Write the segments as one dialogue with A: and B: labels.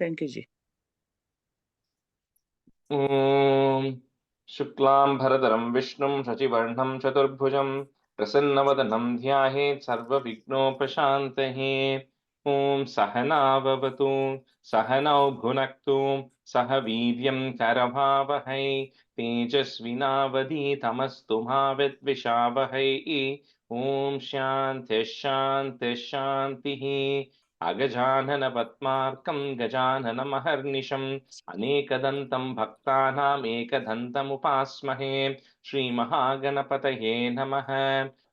A: Thank you, Ji.
B: ॐ शुक्लां भरधरं विष्णुं शशिवर्णं चतुर्भुजं प्रसन्नवदनं ध्यायेत् सर्वविघ्नोपशान्तये। ॐ सहना भवतु सहनौ भुनक्तु सह वीर्यं करभावहै तेजस्विनावधीतमस्तु मा विद्विषावहै। ॐ शान्तिः शान्तिः शान्तिः। अगजानन पद्मार्कं गजाननमहर्निशम् अनेकदन्तं भक्तानाम् एकदन्तमुपास्महे। श्रीमहागणपतये नमः।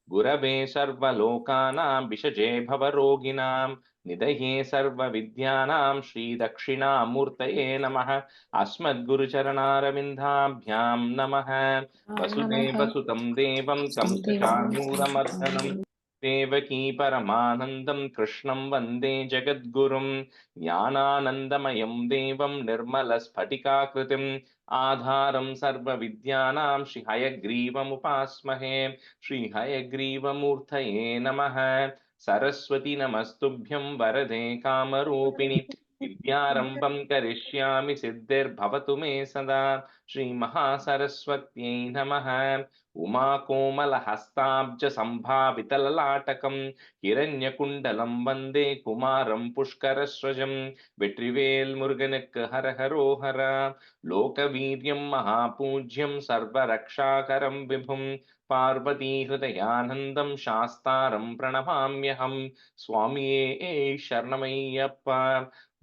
B: गुरवे सर्वलोकानां विषजे भवरोगिणां निधये सर्वविद्यानां श्रीदक्षिणामूर्तये नमः। अस्मद्गुरुचरणारविन्दाभ्यां नमः। वसुदेवसुतं देवं कंसचाणूरमर्दनं देवकी परमानन्दं कृष्णं वन्दे जगद्गुरुं। ज्ञानानन्दमयं देवं निर्मलस्फटिकाकृतिम् आधारं सर्वविद्यानां श्रीहयग्रीवमुपास्महे। श्रीहयग्रीवमूर्तये नमः। सरस्वती नमस्तुभ्यं वरदे कामरूपिणि विद्यारम्भं करिष्यामि सिद्धिर्भवतु मे सदा। श्रीमहासरस्वत्यै नमः। उमाकोमलहस्ताब्जसम्भावितललाटकं हिरण्यकुण्डलं वन्दे कुमारं पुष्करस्वजं। வெற்றிவேல் முருகனுக்கு ஹர ஹரோஹரா. லோகவீரியம் மகாபூஜ்யம் சர்வரக்ஷாகரம் விபும் பார்வதி ஹிருதயானந்தம் சாஸ்தாரம் பிரணமாம்யஹம். சுவாமியே சரணமையப்பா.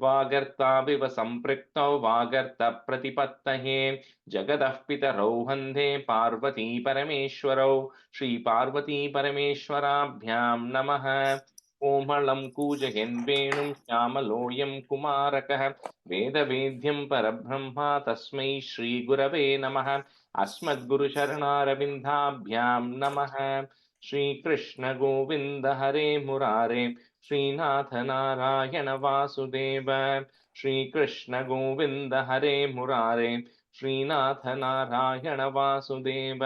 B: वागर्ताविव सम्पृक्तौ वागर्त प्रतिपत्तये जगतः पितरौ वन्दे पार्वती परमेश्वरौ। श्री पार्वती परमेश्वराभ्यां नमः। कोमलं कूजयन् वेणुं श्यामलोऽयं कुमारकः वेदवेद्यं परब्रह्म तस्मै श्रीगुरवे नमः। अस्मद्गुरुचरणारविन्दाभ्यां नमः। श्रीकृष्ण गोविन्द हरे मुरारे श्रीनाथ नारायण वासुदेव। श्रीकृष्ण गोविन्द हरे मुरारे श्रीनाथ नारायण वासुदेव।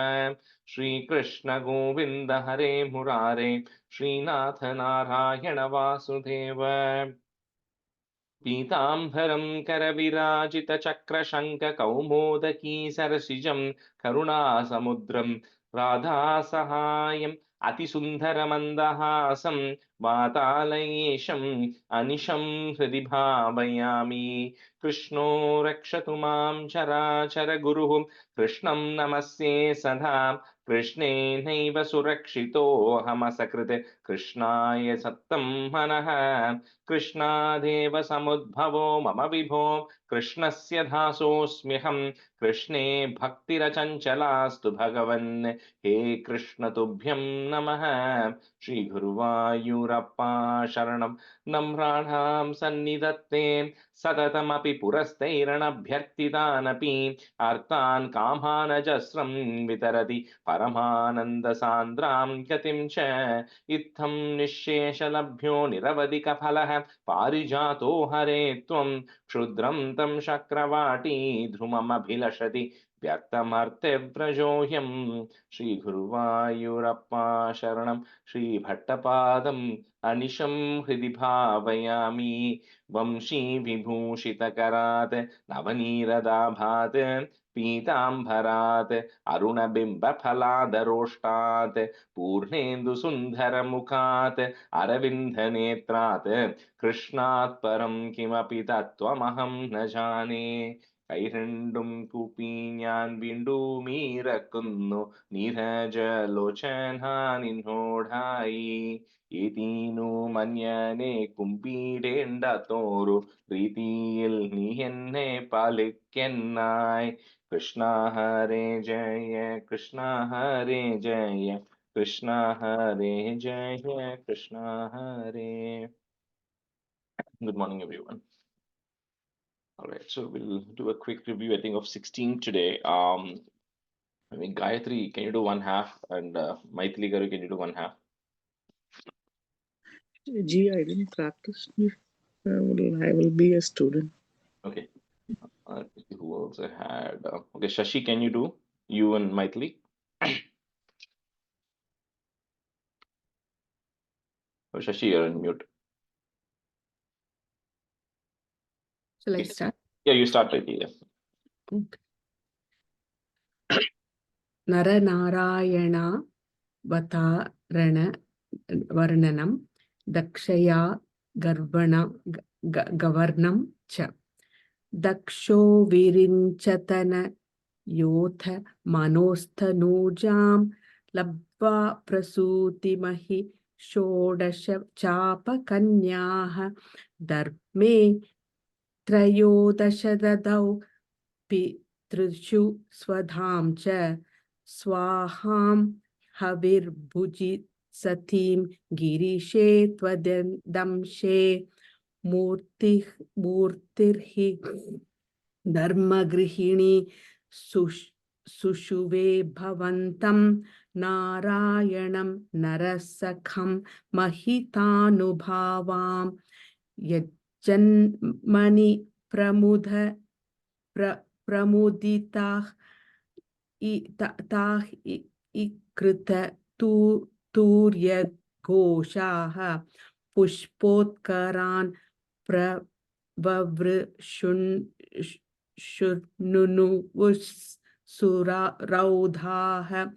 B: श्रीकृष्ण गोविन्द हरे मुरारे श्रीनाथ नारायण वासुदेव। पीताम्बरं करविराजितचक्रशङ्खकौमोदकी सरसिजं करुणासमुद्रं राधासहायम् अतिसुन्दरमन्दहासं वातालयेशम् अनिशं हृदि भावयामि। कृष्णो रक्षतु मां चराचरगुरुः कृष्णं नमस्ये सदा। कृष्णेनैव सुरक्षितोऽहमसकृत् कृष्णाय सत्तं मनः। कृष्णादेव समुद्भवो मम विभो कृष्णस्य दासोऽस्म्यहं। कृष्णे भक्तिरचञ्चलास्तु भगवन् हे कृष्ण तुभ्यं नमः। श्रीगुरुवायूरप्पा शरणं नम्राणां सन्निधत्ते सततमपि पुरस्तैरणभ्यर्थितानपि अर्थान् कामानजस्रं वितरति परमानन्दसान्द्रां गतिं च। इत्थं निःशेषलभ्यो निरवधिकफलः पारिजातो हरे त्वं क्षुद्रं तं शक्रवाटी ध्रुवमभिलषति व्यर्थमर्त्यव्रजोऽयं। श्रीगुरुवायूरप्पा शरणं श्रीभट्टपादम् अनिशं हृदि भावयामि। वंशी विभूषितकरात् नवनीरदाभात् पीताम्बरात् अरुणबिम्बफलादरोष्टात् पूर्णेन्दुसुन्दरमुखात् अरविन्दनेत्रात् कृष्णात् परं किमपि तत्त्वमहं न जाने। കൈരണ്ടും കൂപ്പി ഞാൻ വീണ്ടുമീറക്കുന്നു നീരജലോചന നിന്നോടായി. ഏതീനു മഞ്ഞനെ കുമ്പിടേണ്ടത്തോരു പ്രീതിയിൽ നീ എന്നെ പാലിക്കെന്നായി. കൃഷ്ണ ഹരേ ജയ കൃഷ്ണ ഹരേ ജയ കൃഷ്ണ ഹരേ ജയ കൃഷ്ണ ഹരേ. Good morning, everyone. All right, so we'll do a quick review, I think, of 16 today. I mean, Gayatri, can you do one half? And Maithili Garu, can you do one half?
A: Ji, I didn't practice. I will be a student.
B: Okay. Who else I had? Okay, Shashi, can you do? You and Maithili? Oh, Shashi, you're on mute.
C: Shall I start?
B: Yeah, you start right here.
C: Okay. Narayaneyam Varnanam Dakshaya Gavarnam Cha Daksho Virinchatana Yotha Manosthanujam Labva Prasuti Shodasha Chapa Kanyaha Dharme Trayodashadadau Pitrishu Swadham Cha Swaham Havirbhuji Satim Girishe Twadamshe Murtirhi Dharmagrihini Sushuve Bhavantam Narayanam Narasakham Mahitanubhavam Yajjanmani Pramudha Pramuditah Ikrita Turya Goshaha Pushpotkaran Pravrushun Shurnunu Sura Raudhaha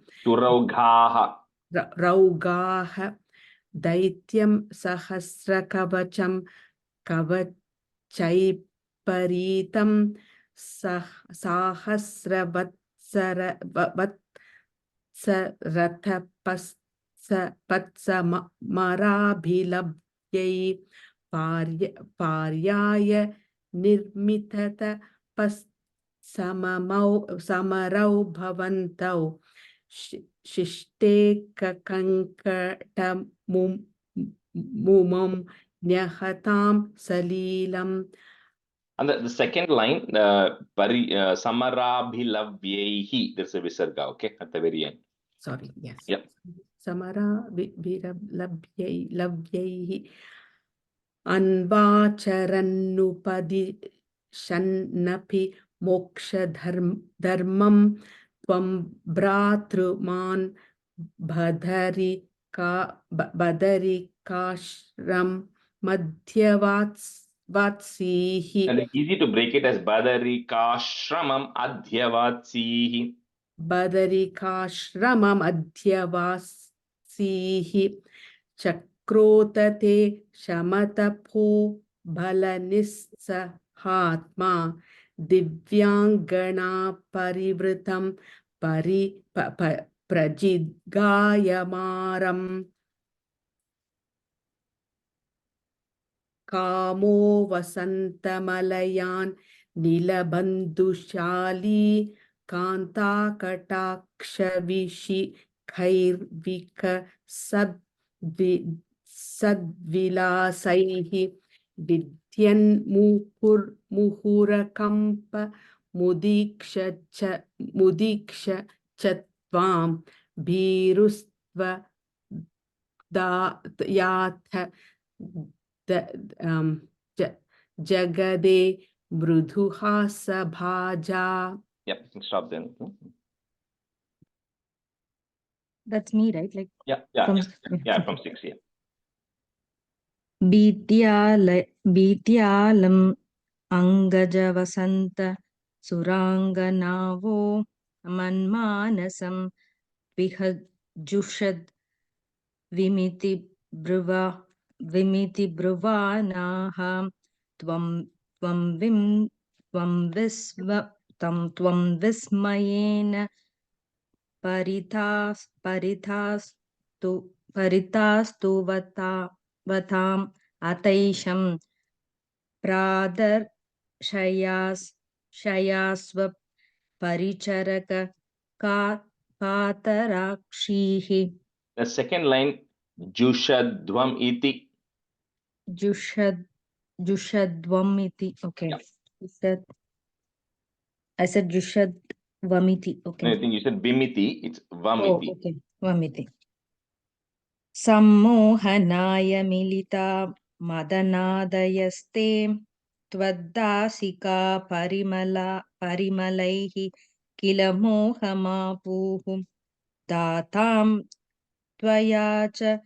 C: Raugaha Daityam Sahasrakavacham Kavachai Sahasravatsaratha Patsa Marabhilabhyai Paryaya Nirmitata Samarau Bhavantau Shishte Kankata Mumam Nyahatam Salilam.
B: And the second line, Samarabhilavyehi, there's a visarga, okay, at the very end.
C: Sorry, yes.
B: Yeah.
C: Samarabhilavyehi Anvacharannupadi Shannapi Moksha Dharmam Tvam Bratruman Badari Kashram Madhyavatsihi.
B: And it's easy to break it as Badari Kashramam Adhyavatsihi.
C: Badarikashramam adhyavasihi chakrotate shamatapo balanissahatma divyangana parivritam prajidgayamaram Kamo vasantamalayan nilabandhushali Kanta Katakshavishi Khairvika Sadvilasaihi Vidyan Muhurakampa Mudiksha Chatvam Bhirustva Yatha Jagade Mruduhasa Bhaja.
B: Yep, stop then.
D: That's me, right? Like
B: from 6, yeah.
D: Bidyalam Angaja Vasanta Suranganavo Manmanasam Vihajushad Vimiti Bruvanaha Tvam Vismayena Paritastu Vatam Ataisham Pradar Shayasva Paricharaka Patarakshihi.
B: The second line, Jushadvam iti.
D: Jushadvam iti. Okay.
B: Yeah.
D: I said Jushadvamiti. Okay.
B: No, I think you said Bimiti. It's Vamiti.
D: Oh, okay. Vamiti. Sammohanaya milita madanadayaste Tvaddasika parimalaihi kila mohamapuhum datam tvayacha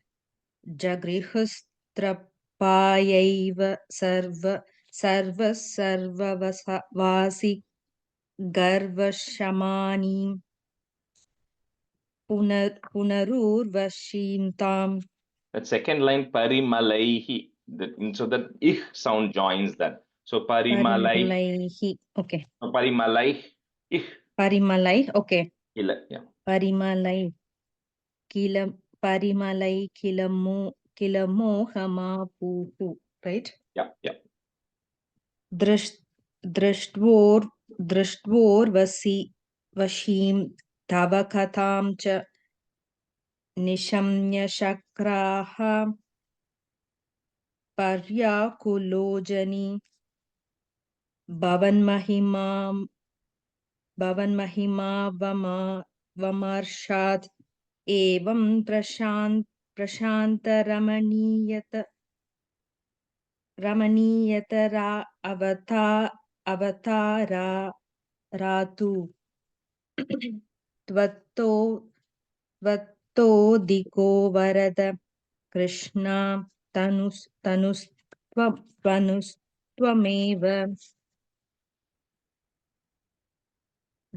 D: jagrihustrapayaiva sarva सर्वसर्ववासि गर्वशमानीं पुनरुर्वशीन्ताम्.
B: That second line, parimalaihi. So that ich sound joins that. So parimalai,
D: Parimalaihi. Okay.
B: parimalai, ich.
D: Parimalai. Okay.
B: Yeah.
D: Parimalai. Parimalai kilamohamapuhu. Right?
B: Yeah.
D: वशीं तव कथां च निशम्य शक्राः पर्याकुलोजनी भवन्महिमावमर्षात् एवं रमणीयतरा अवतारा रातु त्वत्तोदिको वरद कृष्णा तनुस्त्वमेव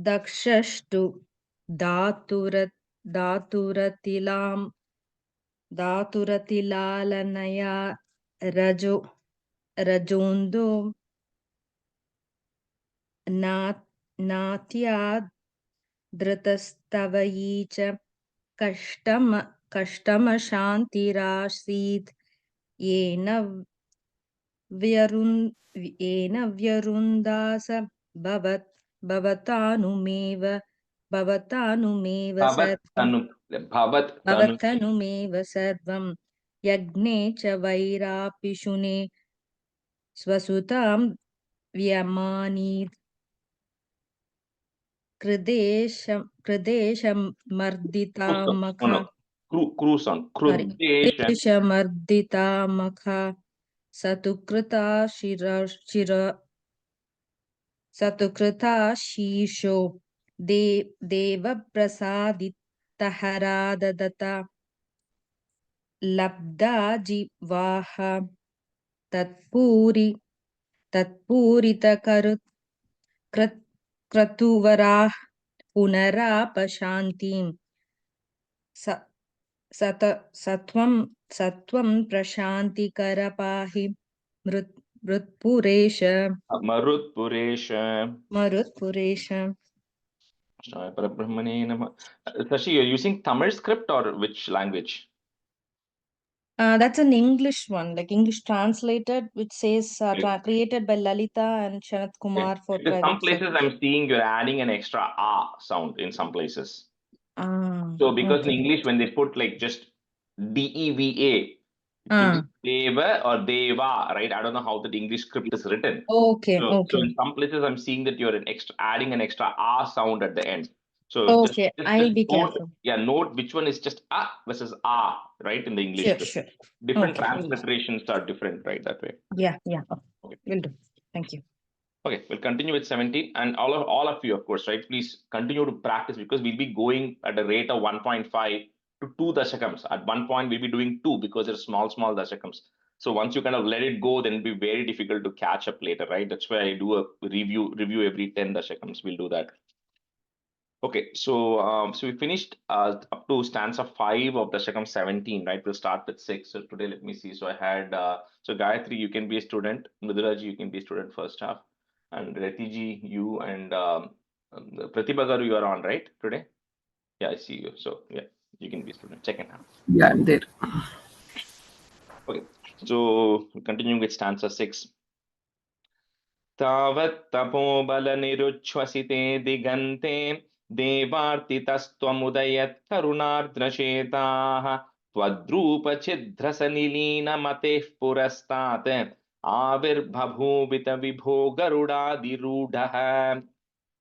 D: दक्षस्तु दातुरतिलालनया रजोन्दो नात्या धृतस्तवयी च कष्टमशान्तिरासीत् येन व्यरुन्दास भवतानुमेव सर्वं यज्ञे च वैरापिशुने स्वसुतां व्यमानीत् कृदेशमर्दितामखा सतुकृता शीशो देवप्रसादितहराददता लब्धा जिह्वाः क्रतुवराः पुनरापशान्तिं सत्वं प्रशान्तिकर पाहि मरुत्पुरेश.
B: Parabrahmane Namah. Sashi, you're using Tamil script or which language?
D: That's an English one, like English translated, which says created by Lalita and Shanat Kumar for
B: Because
D: private.
B: some places I'm seeing you're adding an extra sound in some places. So because in English when they put like just DEVA, Deva or Deva, right? I don't know how the English script is written.
D: Okay.
B: So in some places I'm seeing that you're adding an extra sound at the end. So just
D: I'll be careful.
B: Note which one is just versus right, in the English script.
D: Sure.
B: Different transliterations are different, right, that way.
D: Yeah. Okay. Will do. Thank you.
B: Okay, we'll continue with 17, and all of you, of course, right? Please continue to practice because we'll be going at a rate of 1.5 to 2 dashakams. At one point, we'll be doing 2 because they're small dashakams. So once you kind of let it go, then it'll be very difficult to catch up later, right? That's why I do a review every 10 dashakams. We'll do that. Okay, so we finished up to stanza 5 of Dashakam 17, right? We'll start with 6. So today, let me see. So I had so Gayatri, you can be a student. Mridulaji, you can be a student first half. And Retiji, you and Pratibha Garu, you are on, right, today? Yeah, I see you. So yeah, you can be a student. Second half.
A: Yeah, I'm there.
B: Okay, so continuing with stanza 6. तावत् तपोबलनिरुच्छ्वसिते दिगन्ते देवार्तितस्त्वमुदयत् करुणार्द्रचेताः त्वद्रूपछिद्रसनिलीनमतेः पुरस्तात् आविर्बभूवित विभो गरुडादिरूढः.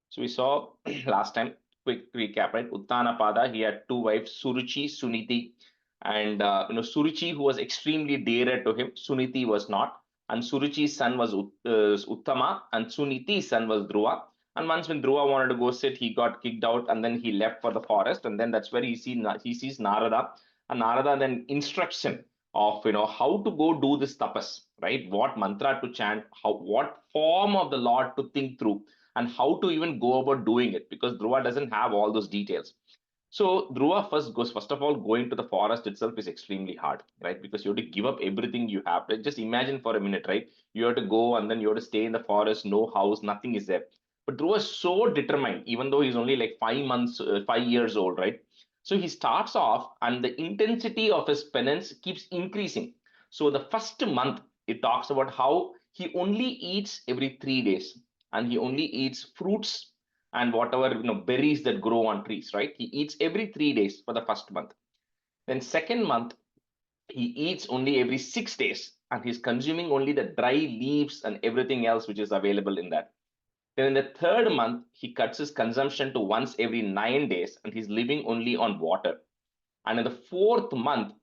B: So we saw last time, quick recap, right? Uttanapada, he had 2 wives, Suruchi, Suniti, and Suruchi, who was extremely dear to him, Suniti was not. And Suruchi's son was Uttama, and Suniti's son was Dhruva. And once when Dhruva wanted to go sit, he got kicked out, and then he left for the forest. And then that's where he sees Narada. And Narada then instructs him of how to go do this tapas, right? What mantra to chant, what form of the Lord to think through, and how to even go about doing it, because Dhruva doesn't have all those details. So Dhruva first of all, going to the forest itself is extremely hard, right? Because you have to give up everything you have. Like, just imagine for a minute, right? You have to go and then you have to stay in the forest, no house, nothing is there. But Dhruva is so determined, even though he's only like 5 months, 5 years old, right? So he starts off, and the intensity of his penance keeps increasing. So the first month, it talks about how he only eats every 3 days, and he only eats fruits and whatever berries that grow on trees, right? He eats every 3 days for the first month. Then second month, he eats only every 6 days, and he's consuming only the dry leaves and everything else which is available in that. Then in the third month, he cuts his consumption to once every 9 days, and he's living only on water. And in the fourth month,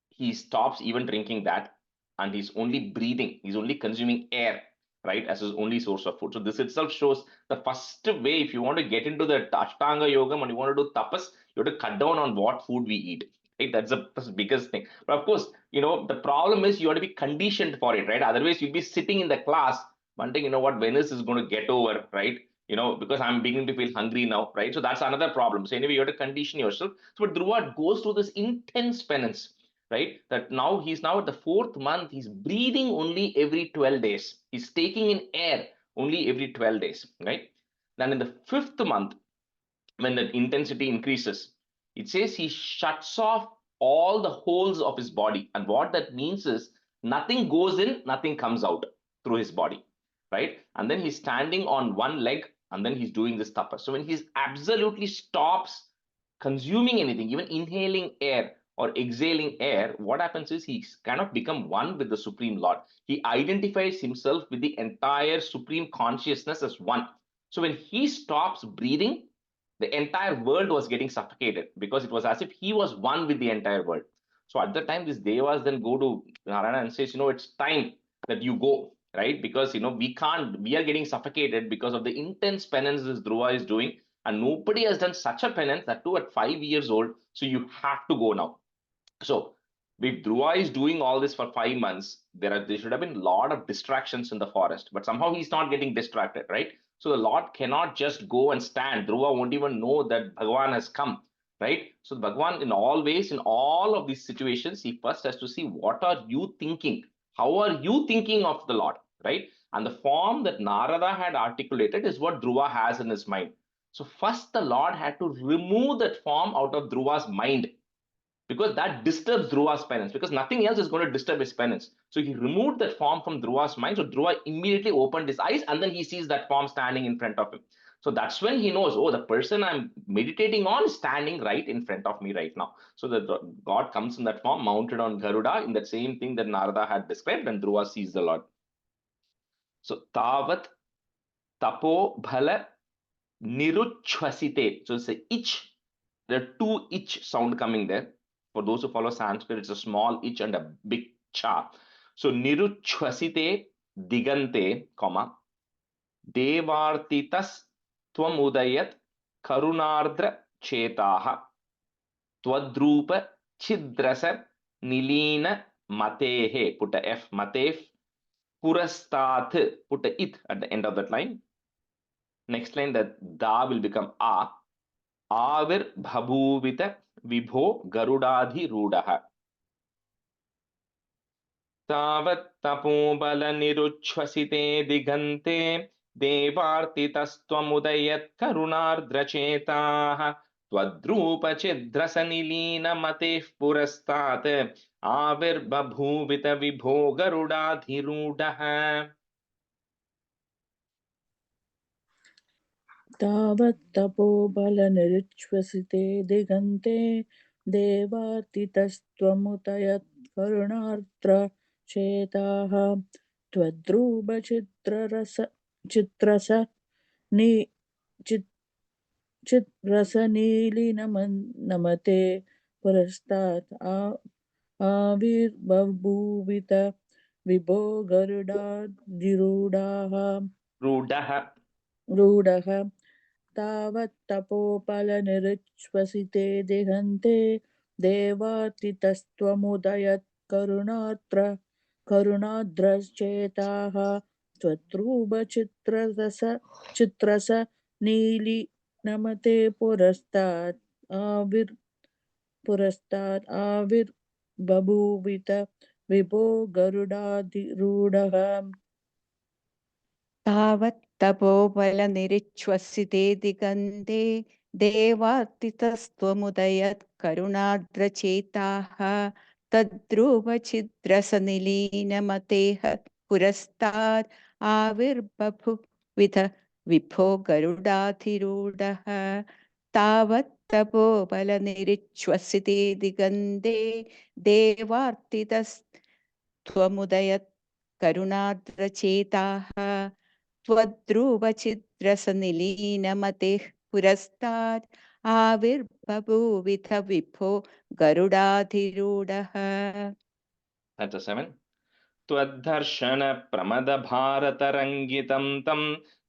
B: he stops even drinking that, and he's only breathing, he's only consuming air, right, as his only source of food. So this itself shows the first way, if you want to get into the Ashtanga Yoga and you want to do tapas, you have to cut down on what food we eat. Right? That's the biggest thing. But of course, the problem is you have to be conditioned for it, right? Otherwise, you'll be sitting in the class wondering, what, when is this going to get over, right? Because I'm beginning to feel hungry now, right? So that's another problem. So anyway, you have to condition yourself. So but Dhruva goes through this intense penance, right? That now he's now at the fourth month, he's breathing only every 12 days. He's taking in air only every 12 days, right? Then in the fifth month, when the intensity increases, it says he shuts off all the holes of his body. And what that means is nothing goes in, nothing comes out through his body, right? And then he's standing on one leg, and then he's doing this tapas. So when he's absolutely stops consuming anything, even inhaling air or exhaling air, what happens is he's kind of become one with the Supreme Lord. He identifies himself with the entire Supreme Consciousness as one. So when he stops breathing, the entire world was getting suffocated, because it was as if he was one with the entire world. So at the time, these devas then go to Narayana and says, it's time that you go, right? Because we are getting suffocated because of the intense penance this Dhruva is doing, and nobody has done such a penance, that too at 5 years old. So you have to go now. So if Dhruva is doing all this for 5 months, there should have been a lot of distractions in the forest, but somehow he's not getting distracted, right? So the Lord cannot just go and stand. Dhruva won't even know that Bhagavan has come, right? So Bhagavan, in all ways, in all of these situations, he first has to see, what are you thinking? How are you thinking of the Lord, right? And the form that Narada had articulated is what Dhruva has in his mind. So first the Lord had to remove that form out of Dhruva's mind, because that disturbs Dhruva's penance, because nothing else is going to disturb his penance. So he removed that form from Dhruva's mind. So Dhruva immediately opened his eyes, and then he sees that form standing in front of him. So that's when he knows, oh, the person I'm meditating on is standing right in front of me right now. So the God comes in that form, mounted on Garuda, in that same thing that Narada had described, and Dhruva sees the Lord. So Tavat Tapo Bhala Niruchvasite. So it's a ich. There are two ich sound coming there. For those who follow Sanskrit, it's a small ich and a big cha. So niruchvasite digante, comma, devartitas tvamudayat karunardra chetaha twadrupa chidrasa nilina matehe, put a F, matef, purastat, put a it at the end of that line. Next line, that da will become a. Avir bhabuvita vibho garudadhirudaha. Tavat tapobala niruchvasite digante devartitastvamudayat karunardrachetaha twadrupa chidrasanilina mateh purastat avir bhabuvita vibho garudadhirudaha.
E: तावत्तपोबलनिरुच्छ्वसिते दिगन्ते देवार्तितस्त्वमुदयत् करुणार्द्र चेताः चित्ररस नि चित्रसनीलिनमते पुरस्तात् आविर्बभूवित विभो गरुडाधिरूढः रूढः तावत्तपोबलनिरुच्छ्वसिते दिगन्ते देवार्तितस्त्वमुदयत् करुणाद्रश्चेताः चित्रस नीली नमते पुरस्तात् आविर्बभूवित विभो गरुडाधिरूढः
F: तावत्तपोबलनिरिच्छ्वसिते दिगन्ते देवार्तितस्त्वमुदयत् करुणार्द्रचेताः तद्रुवच्छिद्रसनिलीनमतेः पुरस्तात् आविर्बभुविध विभो गरुडाधिरूढः तावत्तपोबलनिरिच्छ्वसिते दिगन्ते देवार्तितस्त्वमुदयत् करुणार्द्रचेताः त्वद्रुवच्छिद्रसनिलीनमतेः पुरस्तात् आविर्बभूविथ विभो गरुडाधिरूढः.
B: That's a 7. त्वद्धर्शन प्रमदभारतरङ्गितं तं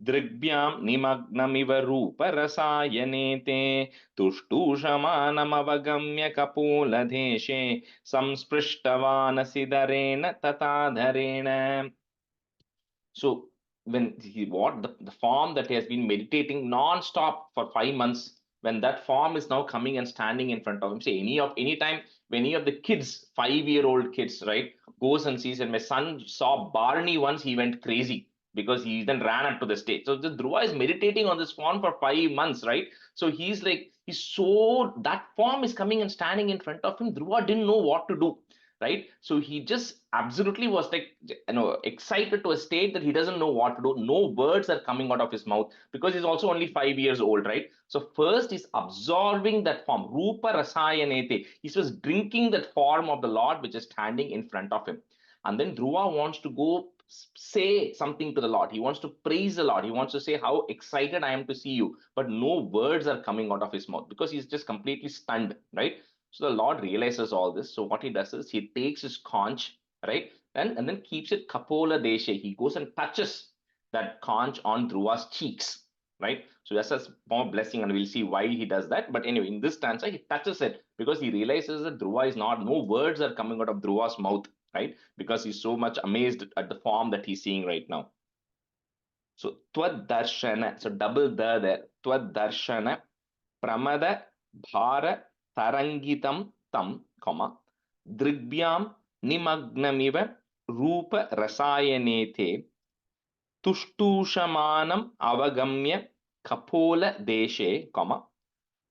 B: दृग्भ्यां निमग्नमिव रूपरसायने ते तुष्टूषमानमवगम्य कपोलदेशे संस्पृष्टवानसिदरेण तथाधरेण. So when the form that he has been meditating non-stop for 5 months, when that form is now coming and standing in front of him, say anytime when any of the kids, 5-year-old kids, right, goes and sees, and my son saw Barney once, he went crazy because he then ran up to the stage. So the Dhruva is meditating on this form for 5 months, right? So he's so that form is coming and standing in front of him. Dhruva didn't know what to do, right? So he just absolutely was excited to a state that he doesn't know what to do. No words are coming out of his mouth because he's also only 5 years old, right? So first he's absorbing that form, Rupa Rasayanete. He was drinking that form of the Lord which is standing in front of him. And then Dhruva wants to go say something to the Lord. He wants to praise the Lord. He wants to say how excited I am to see you. But no words are coming out of his mouth because he's just completely stunned, right? So the Lord realizes all this. So what he does is he takes his conch, right? And then keeps it Kapola Deshe. He goes and touches that conch on Dhruva's cheeks, right? So that's a more blessing, and we'll see why he does that. But anyway, in this stanza, he touches it because he realizes that Dhruva is no words are coming out of Dhruva's mouth, right? Because he's so much amazed at the form that he's seeing right now. So Tvad Darshana, so double the there. Tvad Darshana, Pramada Bhara Tarangitam Tam, Drigbhyam Nimagnamiva Rupa Rasayanete Tushtushamanam Avagamya Kapola Deshe,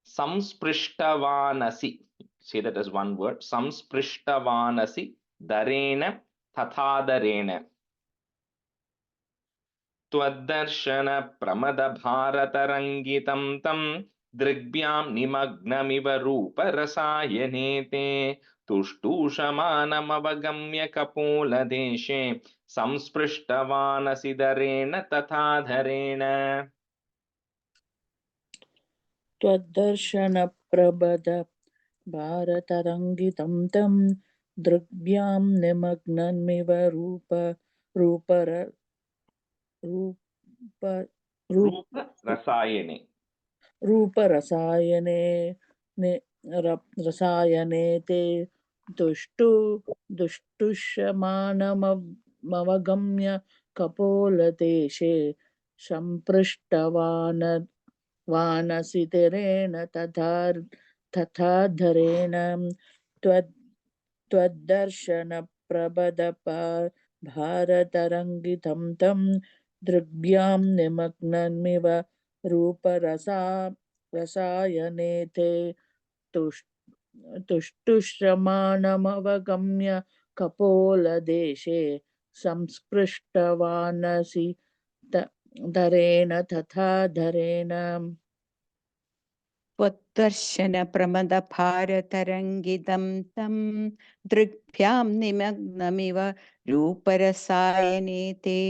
B: Samsprishtavanasi. Say that as one word. Samsprishtavanasi Darena Tathadarena. त्वद्दर्शन प्रमद भारतरङ्गितं तं दृग्भ्यां निमग्नमिव रूपरसायने ते तुष्टूषमानमवगम्य कपोलदेशे संस्पृष्टवानसिदरेण तथाधरेण.
E: त्वद्दर्शनप्रबद भारतरङ्गितं तं दृग्भ्यां निमग्नमिव रूपरसायने रसायने ते दुष्टुष्यमानमवगम्य कपोलदेशे संपृष्टवानसितरेण तथाधरेण. त्वद्दर्शनप्रबद भारतरङ्गितं तं दृग्भ्यां निमग्नमिव रूपरसायने ते तुष्टुश्रमाणमवगम्य कपोलदेशे संस्पृष्टवानसि धरेण तथाधरेण.
F: त्वद्दर्शन प्रमद भारतरङ्गितं तं दृग्भ्यां निमग्नमिव रूपरसायने ते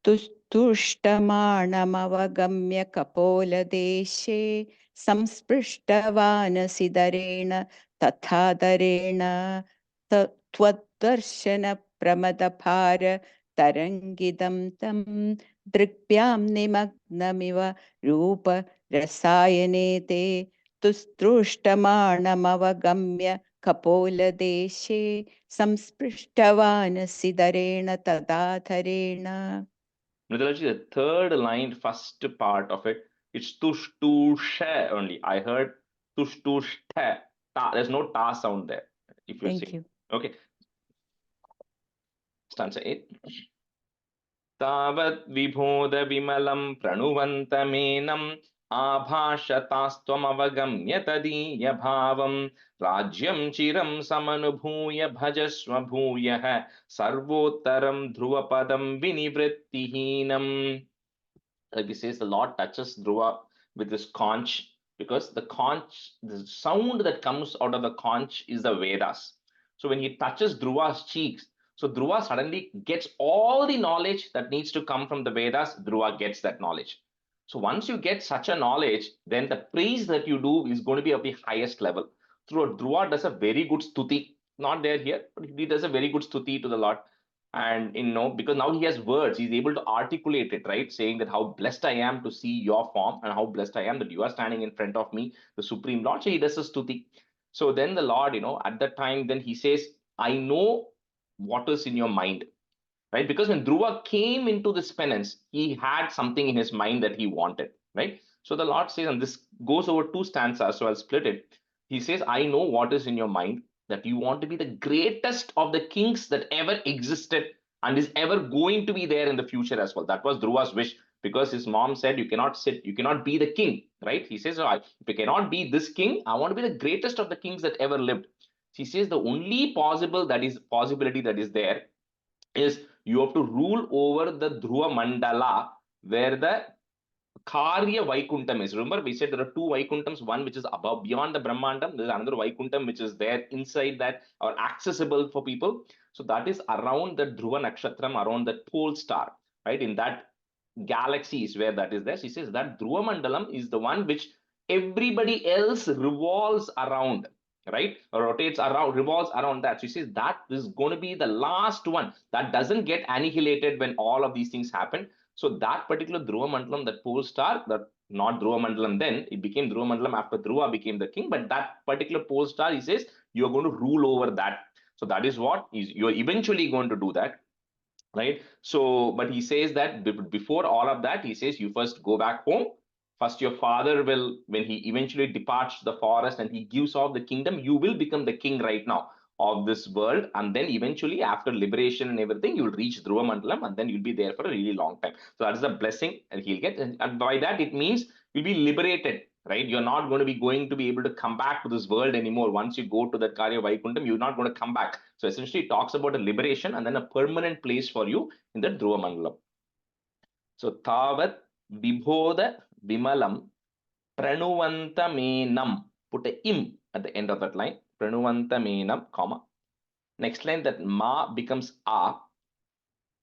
F: तुष्टुष्टमाणमवगम्य कपोलदेशे संस्पृष्टवानसिदरेण तथाधरेण. त्वद्दर्शन प्रमद भारतरङ्गितं तं दृग्भ्यां निमग्नमिव रूपरसायने ते तुष्टुष्टमाणमवगम्य कपोलदेशे संस्पृष्टवानसि दरेण तदाधरेण.
B: Mridulaji, the third line, first part of it, it's tushtusha only. I heard tushtushta. Ta. There's no ta sound there. If you're
F: Thank
B: saying.
F: you.
B: Okay. Stanza 8. तावत् विभोद विमलं प्रणुवन्तमेनम् आभाषतास्त्वमवगम्य तदीय भावं राज्यं चिरं समनुभूय भजस्व भूयः सर्वोत्तरं ध्रुवपदं विनिवृत्तिहीनम्. Like he says, the Lord touches Dhruva with his conch, because the conch, the sound that comes out of the conch is the Vedas. So when he touches Dhruva's cheeks, so Dhruva suddenly gets all the knowledge that needs to come from the Vedas. Dhruva gets that knowledge. So once you get such a knowledge, then the praise that you do is going to be of the highest level. So Dhruva does a very good stuti. Not there here, but he does a very good stuti to the Lord. And because now he has words, he's able to articulate it, right? Saying that how blessed I am to see your form, and how blessed I am that you are standing in front of me, the Supreme Lord. So he does a stuti. So then the Lord, at that time, then he says, I know what is in your mind, right? Because when Dhruva came into this penance, he had something in his mind that he wanted, right? So the Lord says, and this goes over 2 stanzas, so I'll split it. He says, I know what is in your mind, that you want to be the greatest of the kings that ever existed and is ever going to be there in the future as well. That was Dhruva's wish, because his mom said, you cannot be the king, right? He says, if you cannot be this king, I want to be the greatest of the kings that ever lived. He says the only possibility that is there is you have to rule over the Dhruva Mandala, where the Karya Vaikuntham is. Remember, we said there are 2 Vaikuntams, one which is above, beyond the Brahmandam. There's another Vaikuntham which is there inside that, or accessible for people. So that is around the Dhruva Nakshatram, around the pole star, right? In that galaxy is where that is there. She says that Dhruva Mandalam is the one which everybody else revolves around, right? Or rotates around, revolves around that. So she says that is going to be the last one that doesn't get annihilated when all of these things happen. So that particular Dhruva Mandalam, that pole star, that not Dhruva Mandalam then, it became Dhruva Mandalam after Dhruva became the king, but that particular pole star, he says, you are going to rule over that. So that is what you're eventually going to do that, right? So, but he says that before all of that, he says, you first go back home. First, your father will, when he eventually departs the forest and he gives off the kingdom, you will become the king right now of this world. And then eventually, after liberation and everything, you'll reach Dhruva Mandalam, and then you'll be there for a really long time. So that is the blessing that he'll get. And by that, it means you'll be liberated, right? You're not going to be able to come back to this world anymore. Once you go to that Karya Vaikuntham, you're not going to come back. So essentially, it talks about a liberation and then a permanent place for you in the Dhruva Mandalam. So Tavat Vibhoda Vimalam Pranuvantamenam. Put a im at the end of that line. Pranuvantamenam, comma. Next line, that ma becomes a.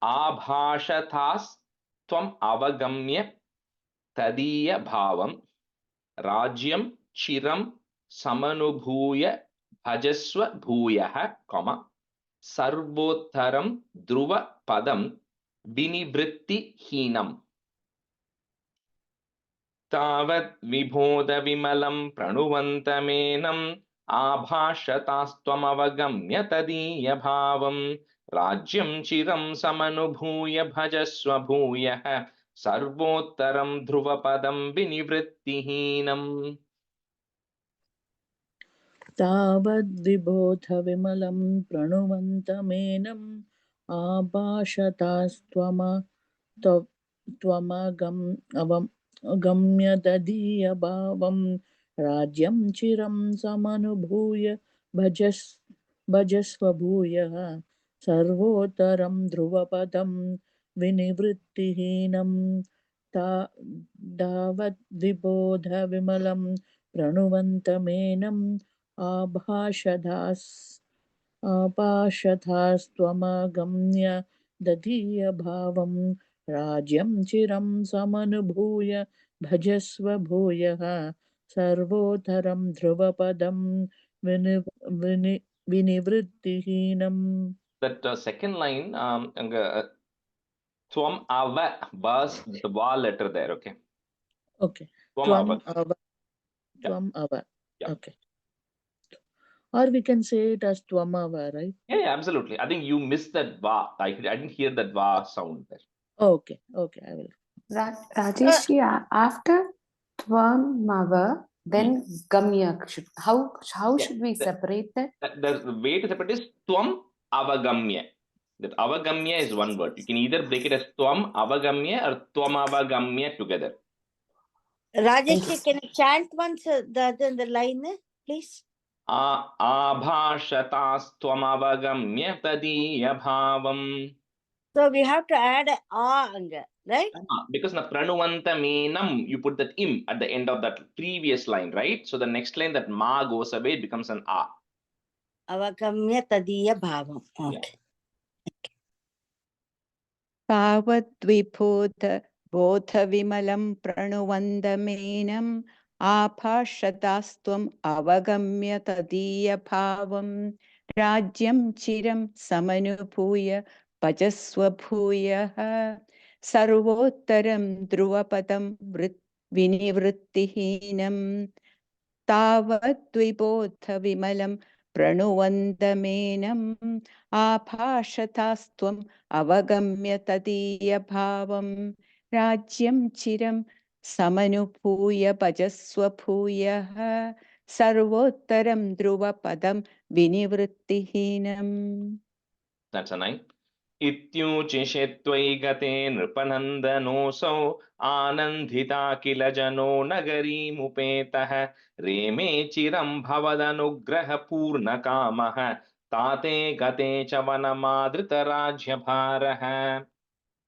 B: Abhashathas tvam avagamya tadiya bhavam rajyam chiram samanubhuya bhajasva bhuyah, comma. Sarvottaram dhruva padam vinivritti heenam. Tavat vibhoda vimalam pranuvantaменam abhashatastvamavagamya tadiya bhavam rajyam chiram samanubhuya bhajasva bhuyah sarvottaram dhruva padam vinivritti heenam.
E: तावद्विबोधविमलं प्रणुवन्तमेनम् त्वमगम्य ददीयभावं राज्यं चिरं समनुभूय भजस्व भूयः सर्वोत्तरं ध्रुवपदं विनिवृत्तिहीनं तावद्विबोधविमलं प्रणुवन्तमेनम् आभाषधास्त्वमगम्य दधीयभावं राज्यं चिरं समनुभूय भजस्व भूयः सर्वोत्तरं ध्रुवपदं विनिवृत्तिहीनम्.
B: That second line, Tvam ava, bas, the va letter there, okay?
E: Okay.
B: Tvam ava.
E: Tvam ava.
B: Yeah.
E: Okay. Or we can say it as Tvamava, right?
B: Yeah, absolutely. I think you missed that va. I didn't hear that va sound there.
E: Okay, I will.
G: Rajesh, after Tvam Mava, then Gamya. How
B: Yeah,
G: should we separate that?
B: the way to separate is Tvam Avagamya. That Avagamya is one word. You can either break it as Tvam Avagamya or Tvam Avagamya together.
H: Rajesh, can you chant once the line, please?
B: Abhashatastvam avagamya tadiya bhavam.
H: So we have to add a anga, right?
B: Because na pranuvanta menam, you put that im at the end of that previous line, right? So the next line that ma goes away, it becomes an a.
H: Avagamya tadiya bhavam.
B: Yeah.
H: Okay.
F: तावद्विभूत बोधविमलं प्रणुवन्दमेनम् आभाषतास्त्वम् अवगम्य तदीयभावं राज्यं चिरं समनुभूय भजस्व भूयः सर्वोत्तरं ध्रुवपदं विनिवृत्तिहीनं तावद्विबोधविमलं प्रणुवन्दमेनम् आभाषतास्त्वम् अवगम्य तदीयभावं राज्यं चिरं समनुभूय भजस्व भूयः सर्वोत्तरं ध्रुवपदं विनिवृत्तिहीनम्.
B: That's a 9. इत्यूचिषे त्वयि गते नृपनन्दनोऽसौ आनन्दिता किल जनो नगरीमुपेतः रेमे चिरं भवदनुग्रहपूर्णकामः ताते गते च वनमादृतराज्यभारः.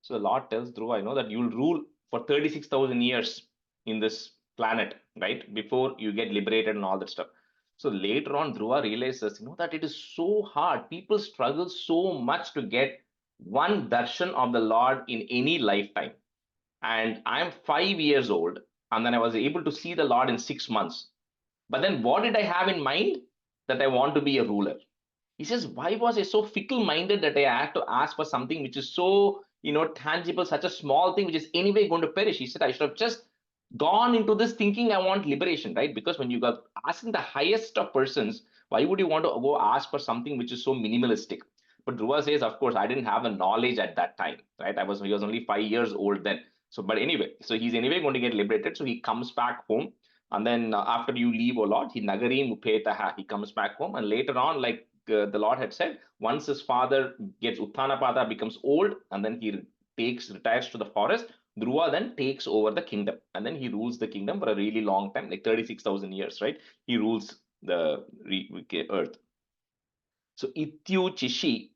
B: So the Lord tells Dhruva, I know that you'll rule for 36,000 years in this planet, right? Before you get liberated and all that stuff. So later on, Dhruva realizes, that it is so hard. People struggle so much to get one darshan of the Lord in any lifetime. And I'm 5 years old, and then I was able to see the Lord in 6 months. But then what did I have in mind? That I want to be a ruler. He says, why was I so fickle-minded that I had to ask for something which is so, tangible, such a small thing, which is anyway going to perish? He said, I should have just gone into this thinking I want liberation, right? Because when you got asking the highest of persons, why would you want to go ask for something which is so minimalistic? But Dhruva says, of course, I didn't have the knowledge at that time, right? He was only 5 years old then. So, but anyway, so he's anyway going to get liberated. So he comes back home. And then after you leave, O Lord, he nagarim upetaha, he comes back home. And later on, like the Lord had said, once his father gets Uttanapada, becomes old, and then he retires to the forest, Dhruva then takes over the kingdom. And then he rules the kingdom for a really long time, like 36,000 years, right? He rules the earth. So, ityu chishi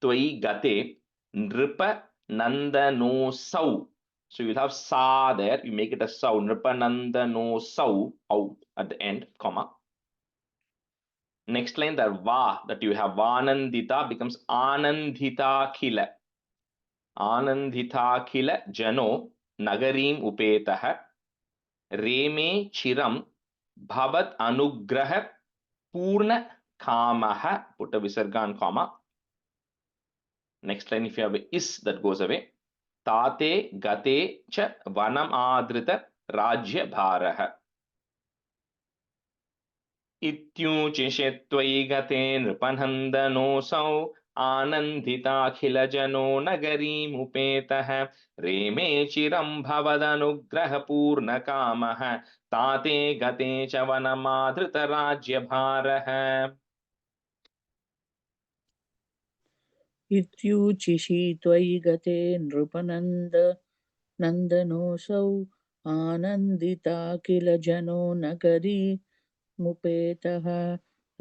B: twai gate nripa nandano sau. So you'll have sa there, you make it a sau, nripa nandano sau, out at the end, comma. Next line, the va that you have vanandita becomes anandita khila. Anandita khila jano nagarim upetah reme chiram bhavat anugraha purna kamaha. Put a visarga and comma. Next line, if you have a is, that goes away. Tate gate cha vanam adrita rajya bharah. इत्यूचिषे त्वयि गते नृपनन्दनोऽसौ आनन्दिताखिलजनो नगरीमुपेतः रेमे चिरं भवदनुग्रहपूर्णकामः ताते गते च वनमाधृतराज्यभारः.
E: इत्यूचिषि त्वयि गते नृपनन्दनोऽसौ आनन्दिता किल जनो नगरी मुपेतः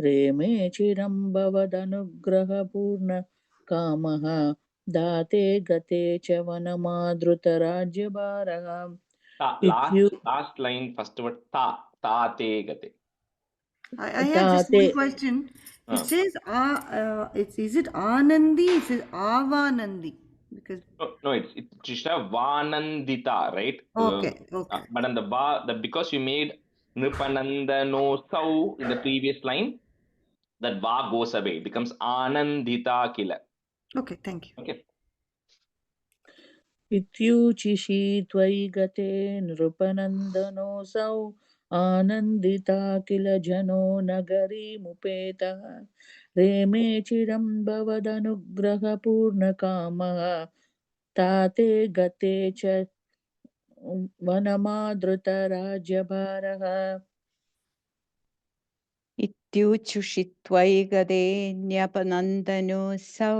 E: रेमे चिरं भवदनुग्रहपूर्णकामः दाते गते च वनमादृतराज्यभारः.
B: Last line, first word tate gate.
I: I have just one question. It says is it Anandi? It says Avanandi because
B: no, it's Trishna Vanandita, right?
I: Okay.
B: But on the because you made Nripanandano sau in the previous line, that va goes away, it becomes Anandita kila.
I: Okay, thank you.
B: Okay.
E: इत्यूचिषि त्वयि गते नृपनन्दनोऽसौ आनन्दिता किल जनो नगरीमुपेतः रेमे चिरं भवदनुग्रहपूर्णकामः ताते गते च वनमादृतराज्यभारः
F: इत्युच्छुषित्वैगदे न्यपनन्दनोऽसौ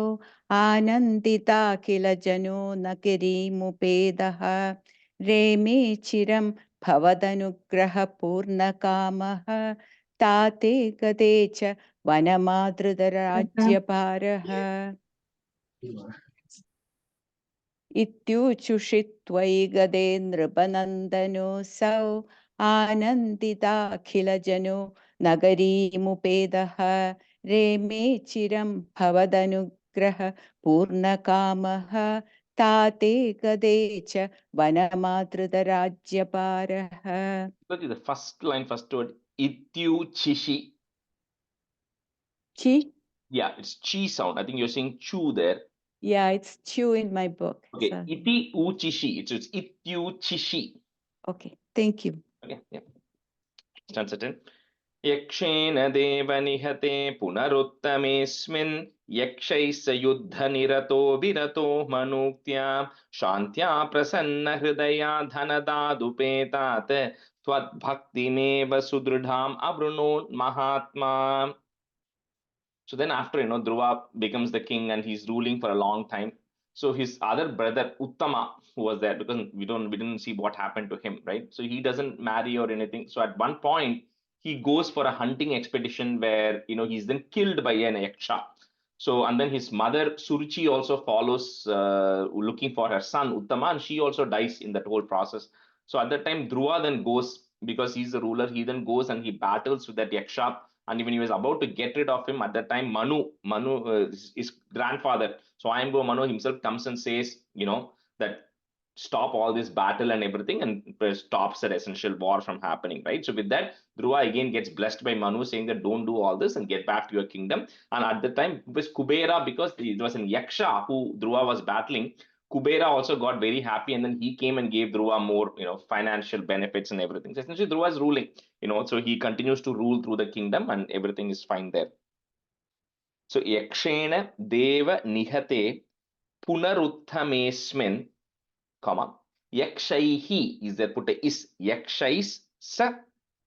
F: आनन्दिता किल जनो नगरीमुपेदः रेमे चिरं भवदनुग्रहपूर्णकामः ताते गदे च वनमादृतराज्यभारः इत्युच्छुषित्वयि गदे नृपनन्दनोऽसौ आनन्दिताखिलजनो नगरीमुपेदः रेमे चिरं भवदनुग्रहपूर्णकामः ताते गदे च वनमादृतराज्यभारः.
B: Look at the first line, first word, ityu chishi.
F: Chi?
B: Yeah, it's chi sound. I think you're saying chew there.
F: Yeah, it's chew in my book.
B: Okay,
F: So,
B: iti uchishi. It's ityu chishi.
F: okay, thank you.
B: Okay, yeah. Stanza 10. यक्षेण देव निहते पुनरुत्तमेऽस्मिन् यक्षैः स युद्धनिरतो विरतो मनुक्त्या शान्त्या प्रसन्नहृदया धनदादुपेतात् त्वद्भक्तिमेव सुदृढाम् अवृणोन् महात्मा. So then after, Dhruva becomes the king and he's ruling for a long time. So his other brother, Uttama, who was there, because we didn't see what happened to him, right? So he doesn't marry or anything. So at one point, he goes for a hunting expedition where, he's then killed by an yaksha. So, and then his mother, Suruchi, also follows looking for her son, Uttama, and she also dies in that whole process. So at that time, Dhruva then goes, because he's the ruler, he then goes and he battles with that yaksha. And even he was about to get rid of him at that time, Manu, his grandfather, Swayambhu Manu himself comes and says, that stop all this battle and everything and stops that essential war from happening, right? So with that, Dhruva again gets blessed by Manu saying that don't do all this and get back to your kingdom. And at the time, it was Kubera, because it was an Yaksha who Dhruva was battling. Kubera also got very happy, and then he came and gave Dhruva more, financial benefits and everything. So essentially, Dhruva is ruling, so he continues to rule through the kingdom, and everything is fine there. So Yakshena Deva Nihate Punaruthamesmin, comma, Yakshaihi is there, put a is, Yakshais sa.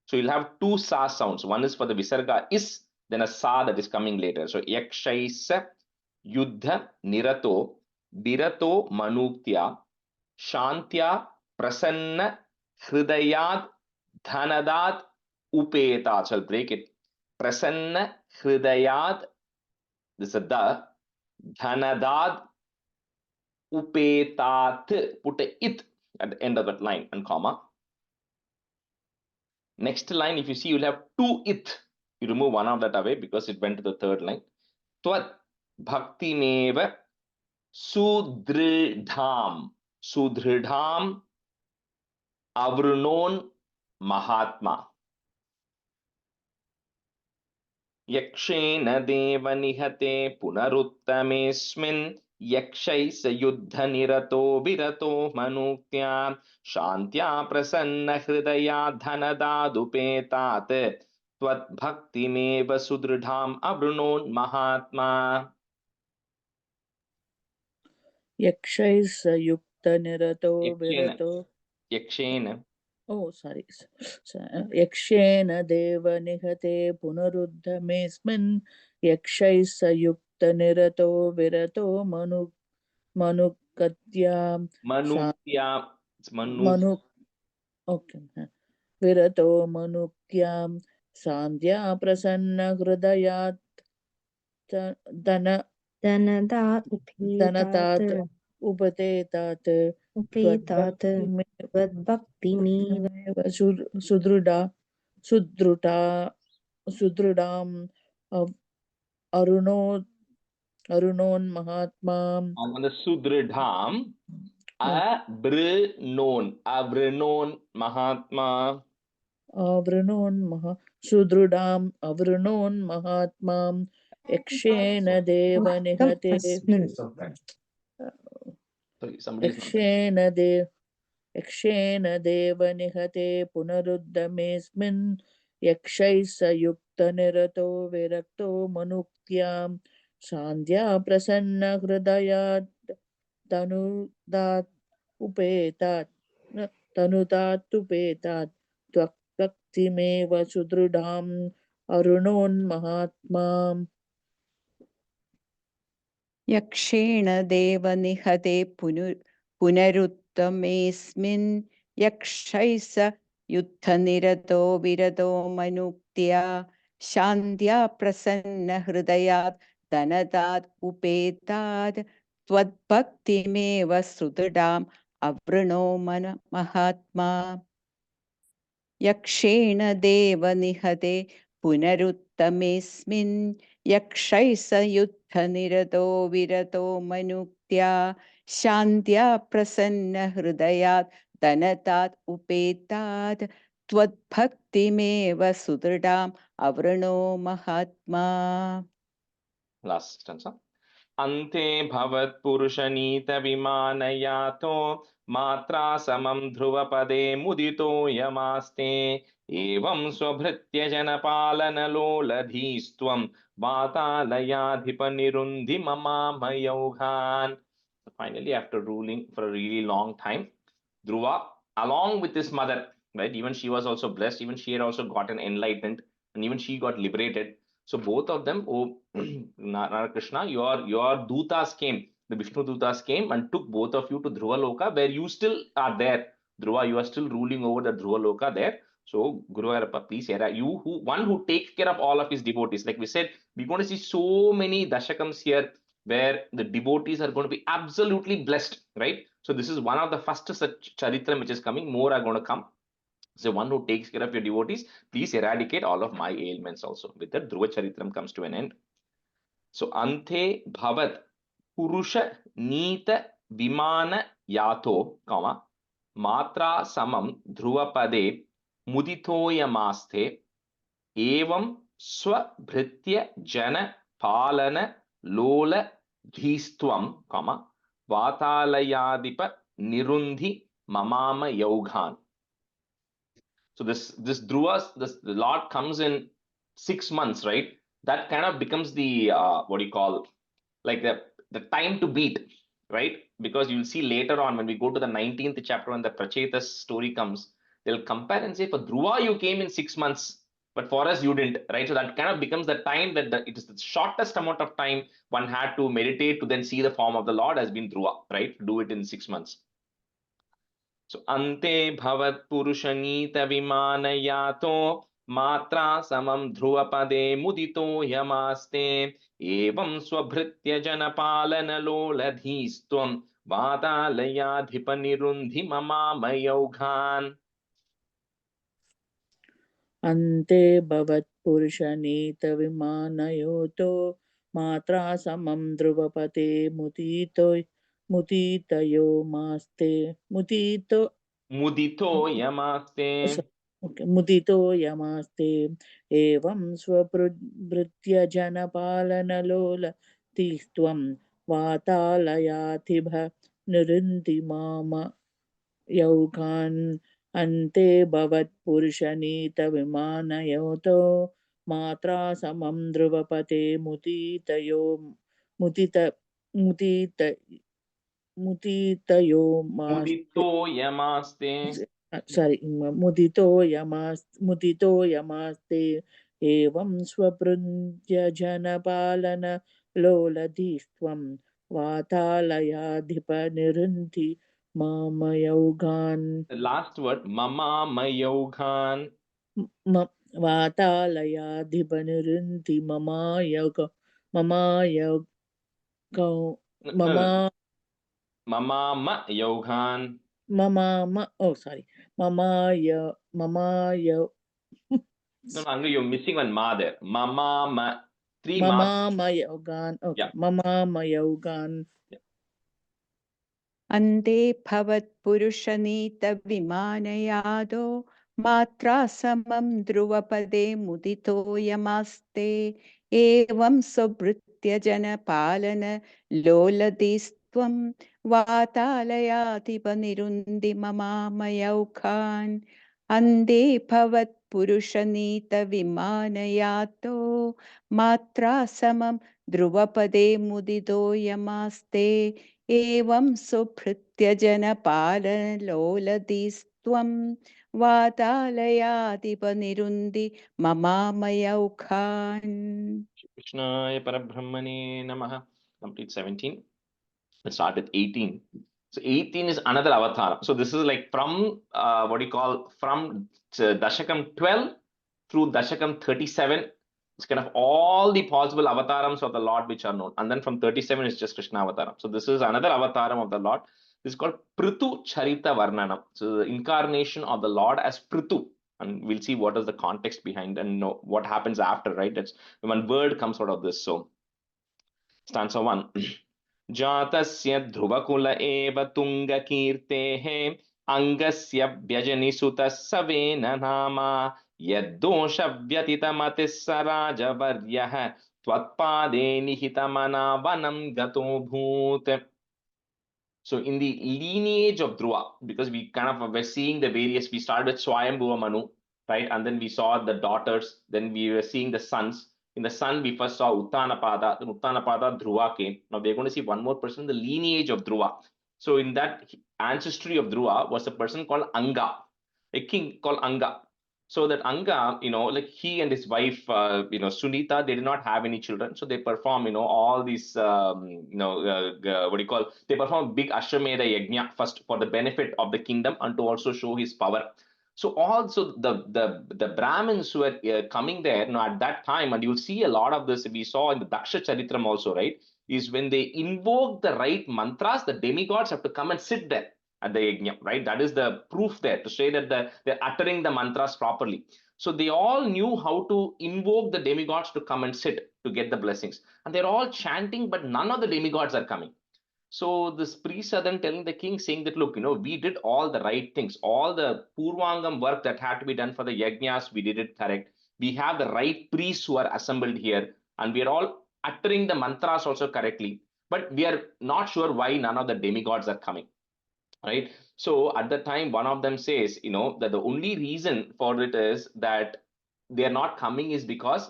B: So you'll have two sa sounds. One is for the visarga is, then a sa that is coming later. So Yakshais Yuddha Nirato Virato Manuktya Shantya Prasanna Hridayat Dhanadat Upeta. So I'll break it. Prasanna Hridayat, this is a da, Dhanadat Upetat, put a it at the end of that line and comma. Next line, if you see, you'll have two it. You remove one of that away because it went to the third line. Tvat bhakti meva sudridham. Sudridham avrunon mahatma. Yakshena deva nihate punaruttamesmin यक्षैः स युद्धनिरतो विरतो मनुक्त्या शान्त्या प्रसन्नहृदया धनदादुपेतात् त्वद्भक्तिमेव सुदृढाम् अवृणोन् महात्मा.
E: यक्षैः स युक्तनिरतो विरतो
B: यक्षेन
E: sorry. यक्षेन देव निहते पुनरुद्धमेऽस्मिन् यक्षैः स युक्तनिरतो विरतो मनुक्त्यां विरतो मनुक्त्यां सान्ध्या प्रसन्नहृदयात् धनदात् उपतेतात् त्वद्भक्तिमेव सुदृढाम् अरुणोन् महात्मा.
B: On the sudridham, avrunon mahatma.
E: सुदृढाम् अवृणोन् Mahatma यक्षेन देव निहते. यक्षेन देव यक्षेण देव निहते पुनरुद्धमेऽस्मिन् यक्षैः स युक्तनिरतो विरक्तो मनुक्त्यां शान्त्या प्रसन्नहृदयात् तनुदात् उपेतात् त्वक्तिमेव सुदृढाम् अरुणोन्महात्माम्
F: यक्षेण देव निहते पुनरुत्तमेऽस्मिन् यक्षैः स युद्धनिरतो विरतो मनुक्त्या शान्त्या प्रसन्नहृदयात् धनदात् उपेतात् त्वद्भक्तिमेव सुदृढाम् अवृणो महात्मा यक्षेण देव निहते पुनरुत्तमेऽस्मिन् यक्षैः स युद्धनिरतो विरतो मनुक्त्या शान्त्या प्रसन्नहृदयात् धनतात् उपेतात् त्वद्भक्तिमेव सुदृढाम् अवृणो महात्मा.
B: Last stanza. अन्ते भवत्पुरुषनीतविमानयातो मात्रा समं ध्रुवपदे मुदितो यमास्ते एवं स्वभृत्य जनपालनलोलधीस्त्वं वातालयाधिपनिरुन्धि ममामयौघान्. Finally, after ruling for a really long time, Dhruva, along with his mother, right? Even she was also blessed. Even she had also gotten enlightened, and even she got liberated. So both of them, oh Krishna, your dutas came, the Vishnu dutas came and took both of you to Dhruva Loka, where you still are there. Dhruva, you are still ruling over the Dhruva Loka there. So Guru Arapa, please, you who takes care of all of his devotees. Like we said, we're going to see so many dashakams here where the devotees are going to be absolutely blessed, right? So this is one of the first such charitram which is coming. More are going to come. So one who takes care of your devotees, please eradicate all of my ailments also. With that, Dhruva Charitram comes to an end. So Ante Bhavat Purusha Nita Vimana Yato, comma, Matra Samam Dhruvapade Muditoyamaste Evam Swabhritya Jana Palana Lola Dhistvam, comma, Vatalayadipa Nirundi Mamama Yoghan. So this Dhruvas, the Lord comes in 6 months, right? That kind of becomes the what do you call, like the time to beat, right? Because you'll see later on when we go to the 19th chapter when the Prachetas story comes, they'll compare and say, for Dhruva you came in 6 months, but for us you didn't, right? So that kind of becomes the time that it is the shortest amount of time one had to meditate to then see the form of the Lord has been Dhruva, right? Do it in 6 months. So ante bhavat purushanita vimanayato matra samam dhruvapade mudito yamaste evam swabhritya janapalana loladhistvam vatalayadhipanirundhi mamamayoghan.
E: अन्ते भवत्पुरुषनीतविमानयोतो मात्रा समं ध्रुवपते मुदितो यमास्ते एवं स्वभृत्य जनपालनलोलतीस्त्वं वातालयाधिप निरुन्धि माम यौघान् अन्ते भवत्पुरुषनीतविमानयोतो मात्रा समं ध्रुवपते मुदितो यमास्ते एवं स्वभृत्य जनपालन लोलधीस्त्वं वातालयाधिप निरुन्धि मामयौघान्.
B: The last word, mamamayoghan.
E: वातालयाधिप निरुन्धि
B: Mamamayoghan. No, Anga, you're missing one ma there. Mama, 3 ma.
E: Mamamayoghan. Okay. Yeah. Mamamayoghan.
B: Yeah.
F: Ante bhavat purushanita vimanayado matra samam dhruvapade mudito yamaste evam sobhritya jana palana loladis त्वं वातालयाधिपनिरुन्धि ममामयौखान् अन्धे भवत्पुरुषनीतविमानयातो मात्रा समं ध्रुवपदे मुदितो यमास्ते एवं सुभृत्य जनपाललोलधिस्त्वं वातालयाधिपनिरुन्धि ममामयौखान्.
B: Krishnaya Parabrahmane Namaha. Complete 17. Let's start with 18. So 18 is another avatar. So this is like from what do you call, from Dashakam 12 through Dashakam 37. It's kind of all the possible avatarams of the Lord which are known. And then from 37 is just Krishna avataram. So this is another avataram of the Lord. This is called Prithu Charita Varnanam. So the incarnation of the Lord as Prithu. And we'll see what is the context behind and know what happens after, right? That's one word comes out of this. So stanza 1. जातस्य ध्रुवकुल एव तुङ्गकीर्तेः अङ्गस्य व्यजनिसुतः seven नामा यद्दोषव्यतितमतिः स राजवर्यः त्वत्पादे निहितमना वनं गतोऽभूत्. So in the lineage of Dhruva, because we kind of were seeing the various, we started with Swayambhuva Manu, right? And then we saw the daughters, then we were seeing the sons. In the son, we first saw Uttanapada, then Uttanapada, Dhruva came. Now we're going to see one more person, the lineage of Dhruva. So in that ancestry of Dhruva was a person called Anga, a king called Anga. So that Anga, like he and his wife, Sunita, they did not have any children. So they perform, all these, what do you call, they perform big Ashwamedha Yajna first for the benefit of the kingdom and to also show his power. So also the Brahmins who were coming there, at that time, and you'll see a lot of this, we saw in the Daksha Charitram also, right, is when they invoke the right mantras, the demigods have to come and sit there at the yajna, right? That is the proof there to say that they're uttering the mantras properly. So they all knew how to invoke the demigods to come and sit to get the blessings. And they're all chanting, but none of the demigods are coming. So this priests are then telling the king, saying that, look, we did all the right things. All the Purvangam work that had to be done for the yajnas, we did it correct. We have the right priests who are assembled here, and we are all uttering the mantras also correctly. But we are not sure why none of the demigods are coming. Right. So at the time, one of them says, that the only reason for it is that they are not coming is because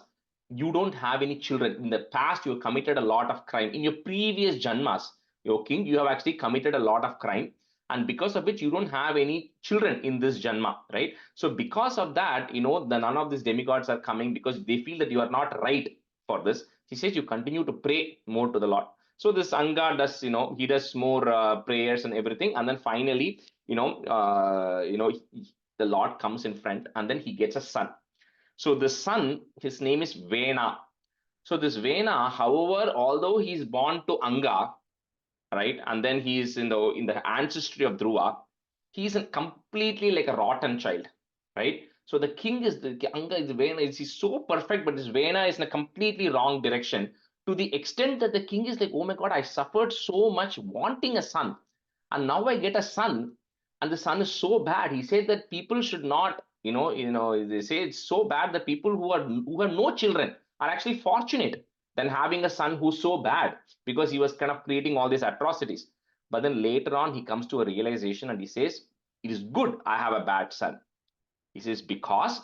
B: you don't have any children. In the past, you committed a lot of crime. In your previous janmas, your king, you have actually committed a lot of crime. And because of which you don't have any children in this janma, right? So because of that, none of these demigods are coming because they feel that you are not right for this. He says you continue to pray more to the Lord. So this Anga does, he does more prayers and everything. And then finally, the Lord comes in front and then he gets a son. So the son, his name is Vena. So this Vena, however, although he's born to Anga, right, and then he is in the ancestry of Dhruva, he's completely like a rotten child, right? So the king is the Anga is Vena, he's so perfect, but this Vena is in a completely wrong direction, to the extent that the king is like, oh my God, I suffered so much wanting a son, and now I get a son, and the son is so bad. He said that people should not, they say it's so bad that people who have no children are actually fortunate than having a son who's so bad, because he was kind of creating all these atrocities. But then later on, he comes to a realization and he says, it is good I have a bad son. He says, because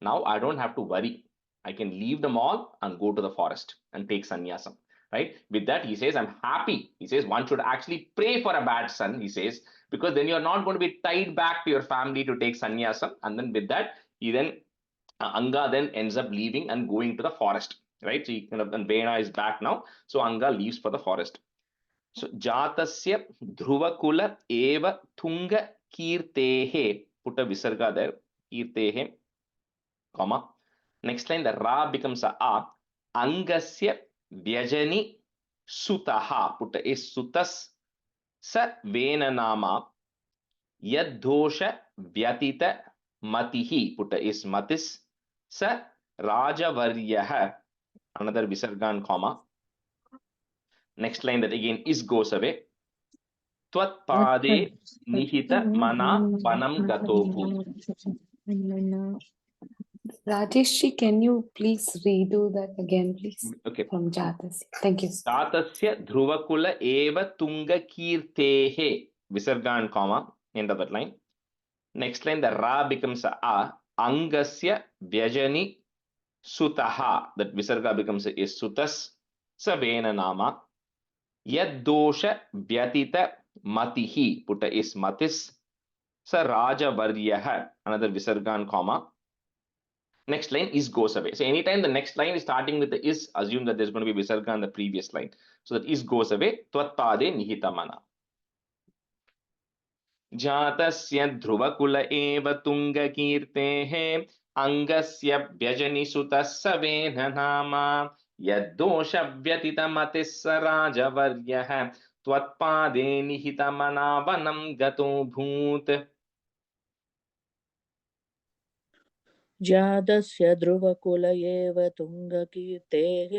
B: now I don't have to worry. I can leave them all and go to the forest and take sannyasam, right? With that, he says, I'm happy. He says, one should actually pray for a bad son, he says, because then you're not going to be tied back to your family to take sannyasam. And then with that, Anga then ends up leaving and going to the forest, right? So and Vena is back now. So Anga leaves for the forest. So Jatasya Dhruvakula Eva Tunga Kirtehe. Put a visarga there. Kirtehe, comma. Next line, the Ra becomes a. Angasya Vyajani Sutaha. Put a Sutas Sa Venanama. Yaddosha Vyatita Matihi. Put a is Matis. Sa Rajavaryaha. Another visargan comma. Next line that again is goes away. Twatpade nihita mana vanam gato bhut.
G: Rajeshji, can you please redo that again, please?
B: Okay.
G: From Jatasya. Thank you.
B: Jatasya Dhruvakula eva Tunga Kirtehe. Visarga and comma, end of that line. Next line, the Ra becomes a. Angasya Vyajani Sutaha. That Visarga becomes a Sutas. Savena Nama. Yaddosha Vyatita Matihi. Put a is Matis. Sa Raja Varyaha. Another Visarga and comma. Next line is goes away. So anytime the next line is starting with the is, assume that there's going to be Visarga on the previous line. So that is goes away. Tvatpade Nihitamana. Jatasya Dhruvakula eva Tungakirtehe Angasya Vyajani Sutasavena Nama Yaddosha Vyatitamatis Rajavaryaha Tvatpade Nihitamana Vanam Gato Bhut.
E: जातस्य ध्रुवकुल एव तुङ्गकीर्तेः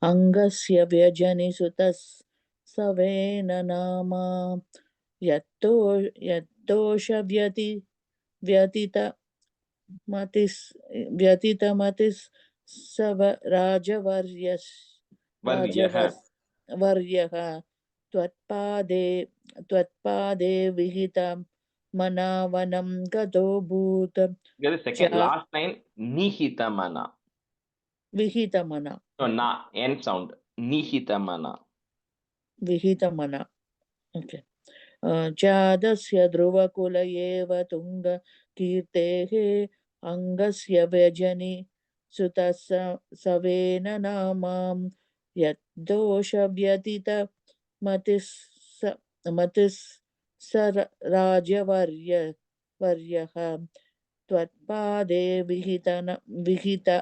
E: अङ्गस्य व्यजनिसुतः seven नामा व्यतितमतिस् सव राजवर्यः त्वत्पादे विहितं मनावनं गतो भूत.
B: Get the second last line, Nihitamana.
E: Vihitamana.
B: No, na, N sound. Nihitamana.
E: Vihitamana. Okay. Jadasya Dhruvakula eva Tunga Kirtehe Angasya Vyajani Sutasa Savena Namam Yaddosha Vyatita Matis Sar Rajavaryaha Tvatpade Vihita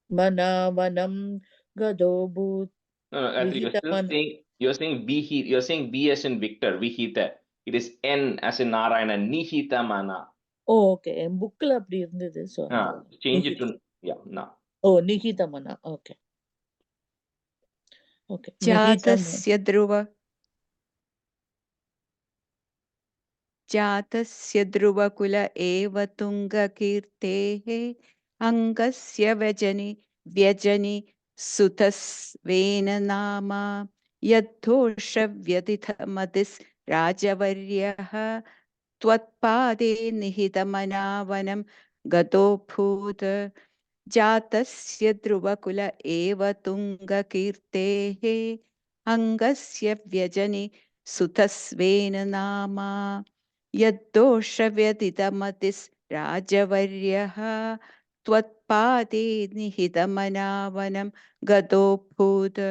E: Manavanam Gado Bhut.
B: No, actually, you're saying B as in Victor, Vihita. It is N as in Narayana, Nihitamana.
E: Oh, okay. Book அப்படி இருந்தது. So
B: change it to na.
E: Oh, Nihitamana. Okay. Okay.
F: जातस्य ध्रुवकुल एव तुङ्गकीर्तेः अङ्गस्य व्यजनि सुतस्वेन नाम यद्धोषव्यतिथमतिस् राजवर्यः त्वत्पादे निहितमनावनं गतोऽभूत् जातस्य ध्रुवकुल एव तुङ्गकीर्तेः अङ्गस्य व्यजनि सुतस्वेन नाम यद्दोषव्यतितमतिस् राजवर्यः त्वत्पादे निहितमनावनं गतोऽभूत्.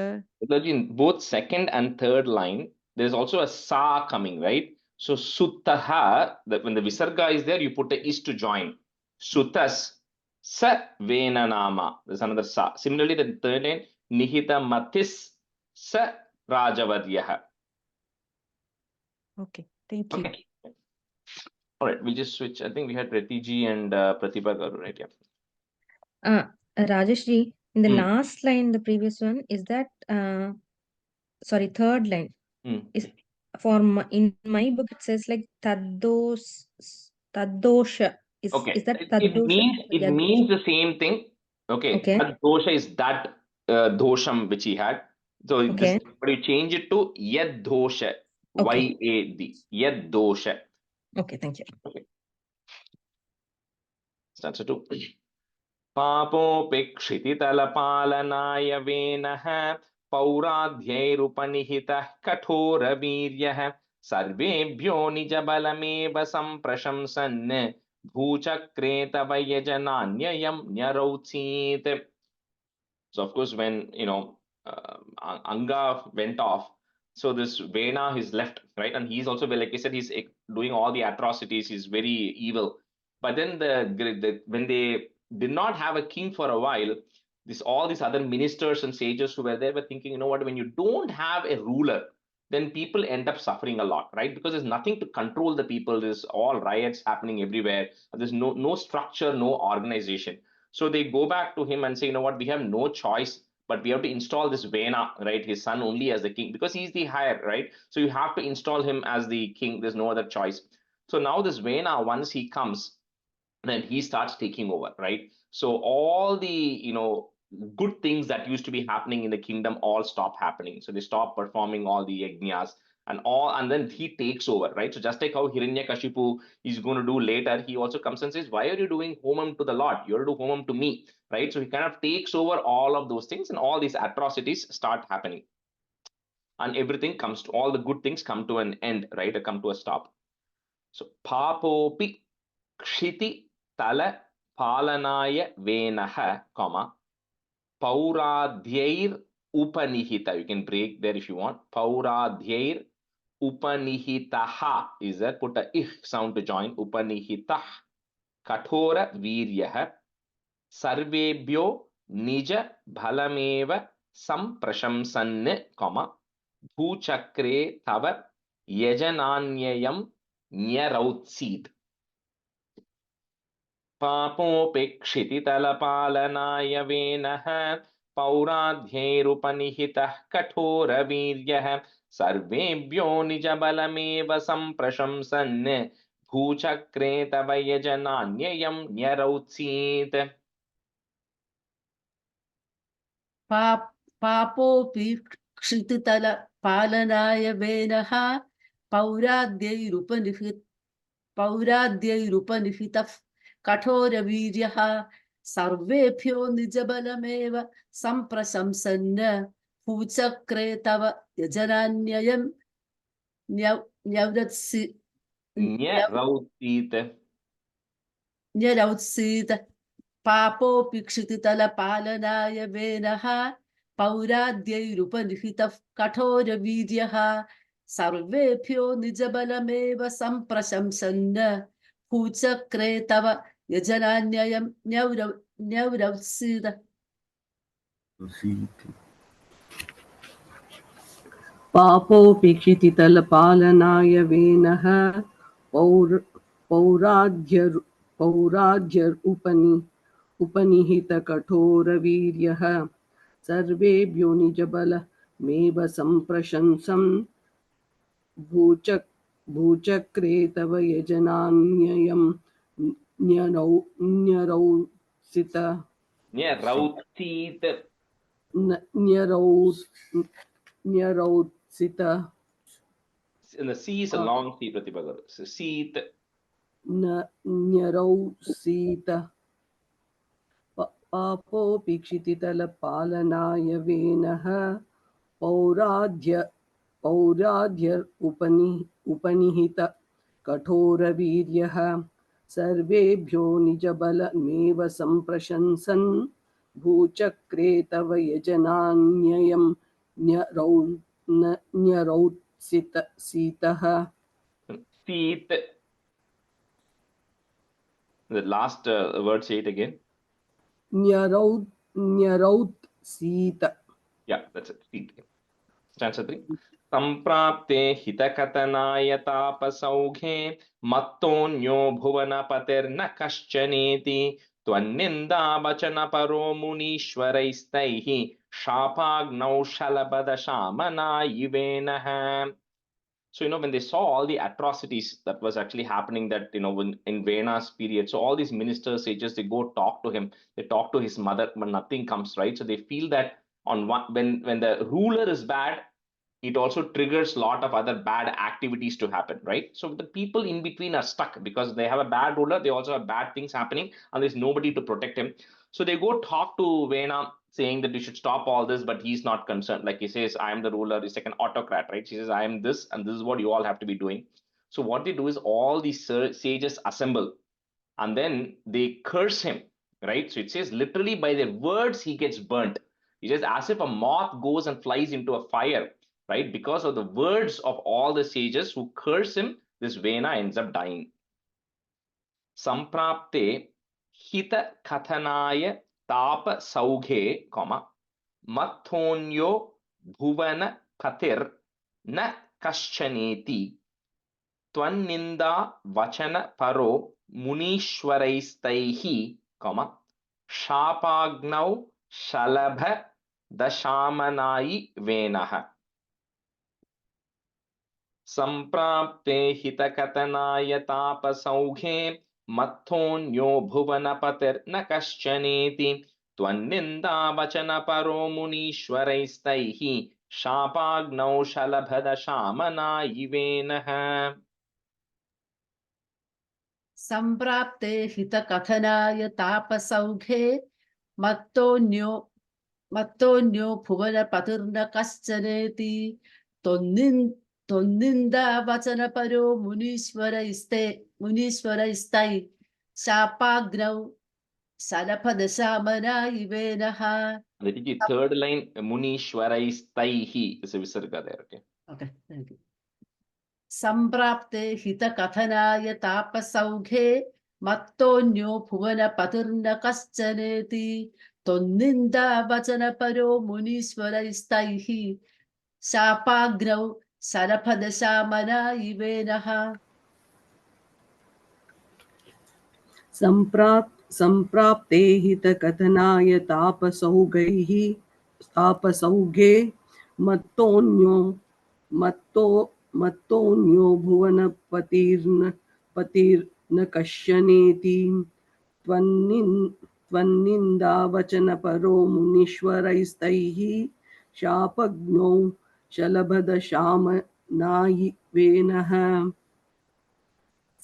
B: In both second and third line, there's also a sa coming, right? So Suttaha, when the Visarga is there, you put a is to join. Sutas sa venanama. There's another sa. Similarly, the third line, Nihita matis sa rajavaryaha.
D: Okay, thank you.
B: Okay. All right, we'll just switch. I think we had Pratiji and Pratibha Garu, right? Yeah.
J: Rajeshri, in the last line, the previous one, is that, sorry, third line. Is in my book, it says like taddosha. Is that taddosha?
B: It means the same thing. Okay. Taddosha is that dosham which he had. So this, but you change it to yad dosha. Y-A-D. Yad dosha.
J: Okay, thank you.
B: Okay. Stanza 2. पापोपेक्षितितलपालनाय वेनः पौराध्यैरुपनिहितः कठोरवीर्यः सर्वेभ्यो निजबलमेव सम्प्रशंसन् भूचक्रे तव यजनान्ययं न्यरौत्सीत्. So of course, when Anga went off, so this Vena is left, right? And he's also, like I said, he's doing all the atrocities. He's very evil. But then when they did not have a king for a while, all these other ministers and sages who were there were thinking, you know what, when you don't have a ruler, then people end up suffering a lot, right? Because there's nothing to control the people. There's all riots happening everywhere. There's no structure, no organization. So they go back to him and say, you know what, we have no choice, but we have to install this Vena, right, his son, only as the king, because he's the heir, right? So you have to install him as the king. There's no other choice. So now this Vena, once he comes, then he starts taking over, right? So all the good things that used to be happening in the kingdom all stop happening. So they stop performing all the yajnas and then he takes over, right? So just like how Hiranyakashipu is going to do later, he also comes and says, why are you doing homam to the Lord? You're to do homam to me, right? So he kind of takes over all of those things and all these atrocities start happening. And everything comes to, all the good things come to an end, right? Or come to a stop. So papopi kshiti tala palanaya venaha, comma, pauradhyair upanihita. You can break there if you want. Pauradhyair upanihitaha is that, put a ih sound to join. Upanihitah kathora viryah sarvebhyo nija bhalameva samprashamsanne, comma, bhuchakre tava yajananyayam nyarautsit. पापोपेक्षितितलपालनाय वेनः पौराध्यैरुपनिहितः कठोरवीर्यः सर्वेभ्यो निजबलमेव सम्प्रशंसन् भूचक्रे तव यजनान्ययं न्यरौत्सीत्.
K: पापोऽपि क्षितितलपालनाय वेनः पौराद्यैरुपनिहितः कठोरवीर्यः सर्वेभ्यो निजबलमेव सम्प्रशंसन् भूचक्रे तव यजनान्ययं न्यरौत्सीत्. पापोऽपि क्षितितलपालनाय वेनः पौराद्यैरुपनिहितः कठोरवीर्यः सर्वेभ्यो निजबलमेव सम्प्रशंसन् भूचक्रे तव यजनान्ययं न्यरौत्सीत्.
A: पापोपेक्षितितलपालनाय वेनः पौराद्यैरुपनिहितकठोरवीर्यः सर्वेभ्यो निजबलमेव सम्प्रशंसन् भूचक्रे तव यजनान्ययं न्यरौत्सीत्.
B: And the C is a long C, Pratibha. So seat.
A: न्यरौत्सीत्. पापोऽपि क्षितितलपालनाय वेनः पौराद्यैरुपनिहित कठोरवीर्यः सर्वेभ्यो निजबलमेव सम्प्रशंसन् भूचक्रे तव यजनान्ययं न्यरौत्सीत्.
B: Seat. The last word, say it again.
A: न्यरौत्सीत्.
B: Yeah, that's it. Seat. Stanza 3. Samprapte hitakatanaaya tapasaughhe mattonyo bhuvanapatiर्न kaschaneti tvanninda vachana paro munishwaraistaihi shapagnaw shalabadashamanayivenah. So, when they saw all the atrocities that was actually happening, that, in Vena's period, so all these ministers, sages, they go talk to him, they talk to his mother, but nothing comes, right? So they feel that on one, when the ruler is bad, it also triggers a lot of other bad activities to happen, right? So the people in between are stuck because they have a bad ruler, they also have bad things happening, and there's nobody to protect him. So they go talk to Vena, saying that we should stop all this, but he's not concerned. Like he says, I am the ruler. He's like an autocrat, right? He says, I am this, and this is what you all have to be doing. So what they do is all these sages assemble, and then they curse him, right? So it says literally by their words, he gets burnt. It is as if a moth goes and flies into a fire, right? Because of the words of all the sages who curse him, this Vena ends up dying. Samprapte hita kathanaya tapa saughe, comma, mathonyo bhuvana patir na kaschaneti tvanninda vachana paro munishwaraistaihi, comma, shapagnav shalabha dashamanayi venaha. Samprapte hitakathanaya tapasaughhe Mathonyo bhuvanapatir na kaschaneti tvanninda vachana paro munishwaraistaihi shapagnau shalabhada shamana ivenaha.
K: Samprapte hita kathanaya tapasauge mattonyo bhuvana patirna kaschaneti tonninda vachana paro munishwara istai shapagnau salapadashamana ivenaha.
B: The third line, munishwaraistaihi, is a visarga there. Okay.
K: Okay, thank you. Samprapte hita kathanaya tapasauge mattonyo bhuvana patirna kaschaneti tonninda vachana paro munishwara istaihi shapagrau sarapadashamana ivenaha.
A: सम्प्राप्ते हितकथनाय तापसौगे मत्तोऽन्यो भुवनपतिर्न कश्यनेति त्वन्निन्दावचनपरो मुनीश्वरैस्तैः शापज्ञौ शलभदशामनायिवेनः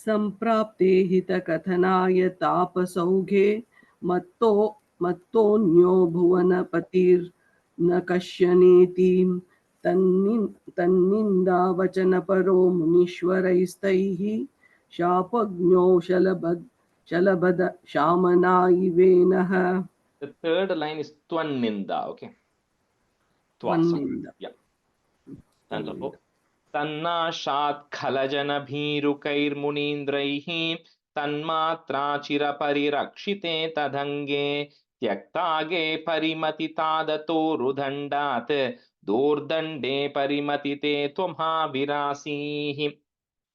A: सम्प्राप्ते हितकथनाय तापसौगे मत्तोऽन्यो भुवनपतिर्न कश्यनेति तन्निन्दावचनपरो मुनीश्वरैस्तैः शापज्ञो शलभदशामनायिवेनः.
B: The third line is tvanninda. Okay.
A: Tvanninda.
B: Yeah. Stanza 4. Tannashat khalajana bhirukairmunindraihi tanmatra chiraparirakshite tadhange tyaktage parimati tadato rudhandat dordande parimatite tvamha virasihi.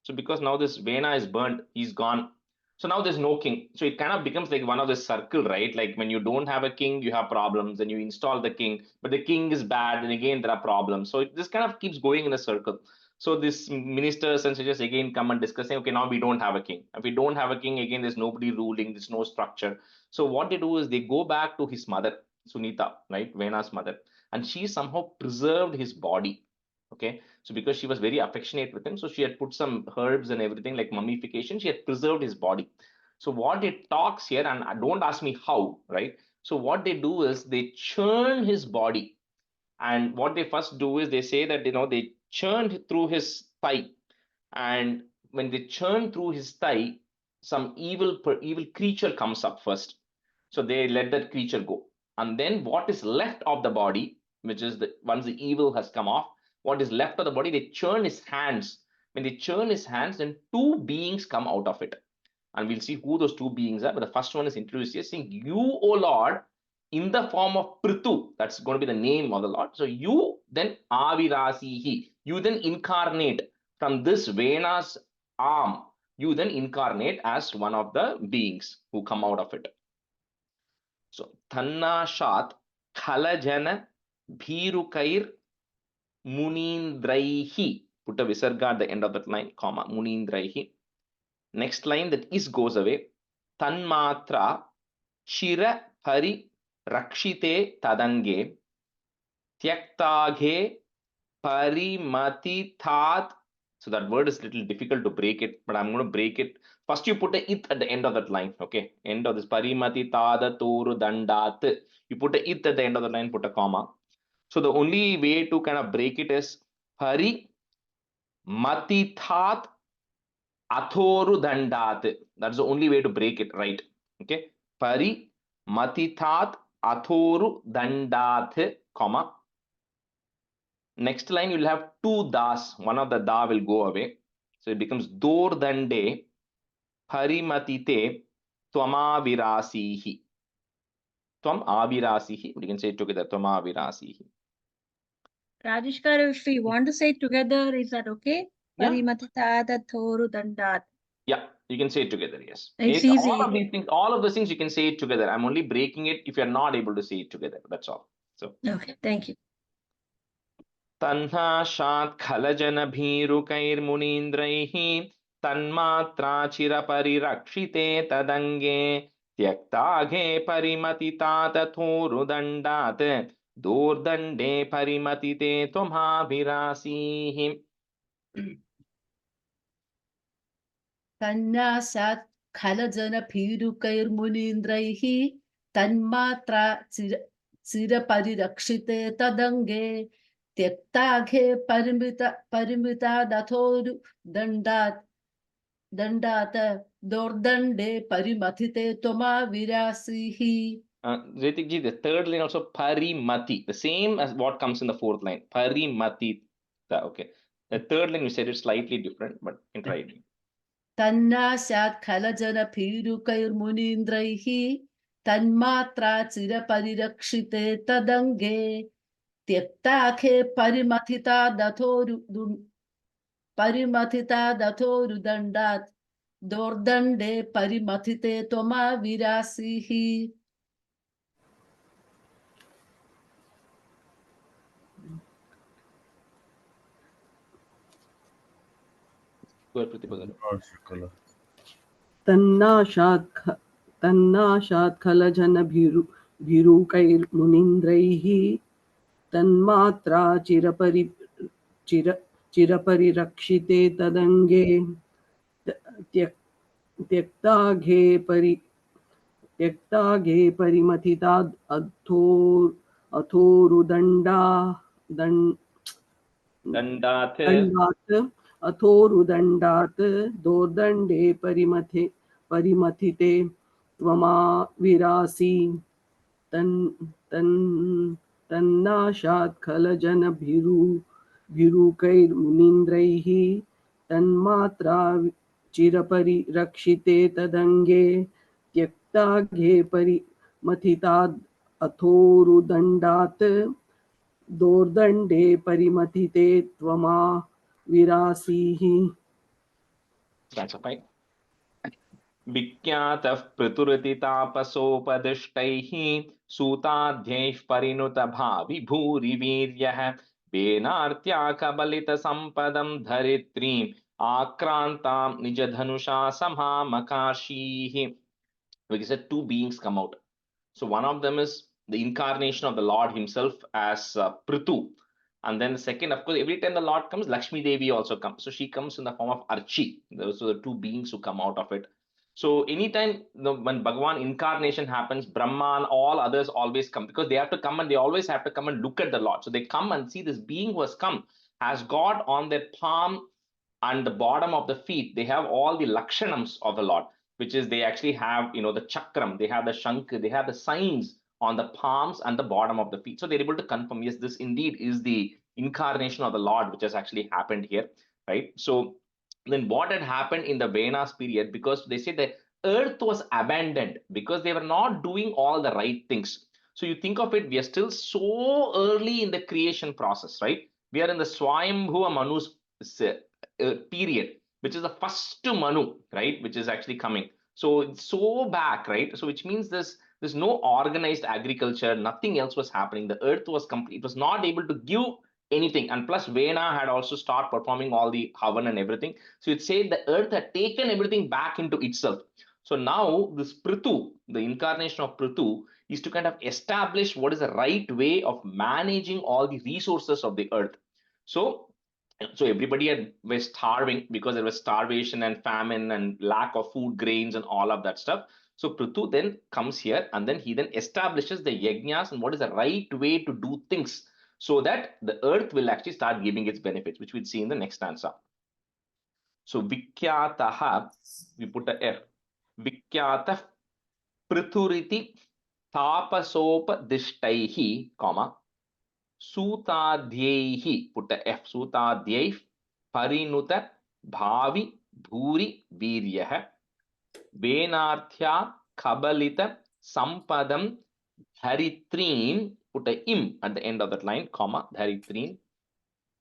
B: So because now this Vena is burnt, he's gone. So now there's no king. So it kind of becomes like one of the circle, right? Like when you don't have a king, you have problems, and you install the king, but the king is bad, and again there are problems. So this kind of keeps going in a circle. So this ministers and such again come and discussing, okay, now we don't have a king. If we don't have a king, again, there's nobody ruling, there's no structure. So what they do is they go back to his mother, Sunita, right? Vena's mother, and she somehow preserved his body. Okay, so because she was very affectionate with him, so she had put some herbs and everything like mummification, she had preserved his body. So what it talks here, and don't ask me how, right? So what they do is they churn his body, and what they first do is they say that they churned through his thigh, and when they churn through his thigh, some evil creature comes up first. So they let that creature go, and then what is left of the body, which is once the evil has come off, what is left of the body, they churn his hands. When they churn his hands, then two beings come out of it, and we'll see who those two beings are. But the first one is introduced here, saying, "You, O Lord, in the form of Prithu," that's going to be the name of the Lord. So you then avirasihi, you then incarnate from this Vena's arm. You then incarnate as one of the beings who come out of it. So Tannashat Khalajana Bhirukair Munindraihi. Put a visarga at the end of that line, comma, Munindraihi. Next line, that is goes away. Tanmatra Shira Hari Rakshite Tadange Tyaktage Parimati Tat. So that word is a little difficult to break it, but I'm going to break it. First, you put a it at the end of that line. Okay, end of this Parimati Tada Toru Dandat. You put a it at the end of the line, put a comma. So the only way to kind of break it is Hari Matithat Athoru Dandat. That's the only way to break it, right? Okay, Pari Matithat Athoru Dandat, comma. Next line, you'll have two das. One of the da will go away. So it becomes Dor Dande Parimatite Twamavirasihi. Twamavirasihi. You can say it together. Twamavirasihi.
J: Rajesh Garu, if we want to say it together, is that okay?
B: Yeah.
J: Parimatitata thoru dandat.
B: Yeah, you can say it together, yes.
J: It's easy.
B: All of these things, all of those things you can say it together. I'm only breaking it if you're not able to say it together. That's all. So
J: Okay, thank you.
B: Tanha Shat Khalajana Bhirukair Munindraihi Tanmatra chiraparirakshite tadange tyaktage parimatita tathorudandat dordande parimatite tomhavirasihi.
K: Tannasat khalajana phirukairmunindraihi tanmatra chiraparirakshite tadange tyaktage parimita dathoru dandata dordande parimathite toma virasihi.
B: Ritikji, the third line also parimati, the same as what comes in the fourth line. Parimati. Okay. The third line we said it's slightly different, but you can try it.
K: Tannasat khalajana phirukairmunindraihi tanmatra chiraparirakshite tadange tyaktage parimathita dathoru dandat dordande parimathite toma virasihi.
B: Go ahead, Pratibha.
A: तन्नाशात् खलजनभिरुकैर्मुनीन्द्रैः तन्मात्रा चिरपरिरक्षिते तदङ्गे त्यक्ताघे परिमथिता दण्डात् अथोरुदण्डात् दोर्दण्डे परिमथिते त्वमा विरासि तन्नाशात् खलजनभिरुकैर्मुनीन्द्रैः तन्मात्रा चिरपरिरक्षिते तदङ्गे त्यक्ताघे परिमथिताद् अथोरुदण्डात् दोर्दण्डे परिमथिते त्वमा विरासीहि.
B: That's fine. Vikyatah praturati tapasopadishtaihi sutaadhyaiः parinuta bhavi bhuri viryah venartya kabalita sampadam dharitrim akrantam nijadhanusha samhamakashihi. We said two beings come out. So one of them is the incarnation of the Lord himself as Prithu. And then the second, of course, every time the Lord comes, Lakshmi Devi also comes. So she comes in the form of Archi. Those are the two beings who come out of it. So anytime when Bhagavan incarnation happens, Brahma and all others always come because they have to come and they always have to come and look at the Lord. So they come and see this being who has come has got on their palm and the bottom of the feet. They have all the lakshanams of the Lord, which is they actually have, the chakram, they have the shankh, they have the signs on the palms and the bottom of the feet. So they're able to confirm, yes, this indeed is the incarnation of the Lord, which has actually happened here, right? So then what had happened in the Venas period, because they say the earth was abandoned because they were not doing all the right things. So you think of it, we are still so early in the creation process, right? We are in the Swayambhuva Manu's period, which is the first Manu, right? Which is actually coming. So it's so back, right? So which means there's no organized agriculture, nothing else was happening. The earth was complete, it was not able to give anything. And plus Vena had also started performing all the Havan and everything. So it said the earth had taken everything back into itself. So now this Prithu, the incarnation of Prithu, is to kind of establish what is the right way of managing all the resources of the earth. So everybody was starving because there was starvation and famine and lack of food, grains, and all of that stuff. So Prithu then comes here and then he then establishes the yajnas and what is the right way to do things so that the earth will actually start giving its benefits, which we'll see in the next stanza. So Vikyataha, we put a F. Vikyatah Prithuriti Tapasopadishtaihi, comma, Sutadhyaihi, put a F, Sutadhyaih Parinuta Bhavi Bhuri Viryah Venarthya Kabalita Sampadam Dharitrin, put a Im at the end of that line, comma, Dharitrin.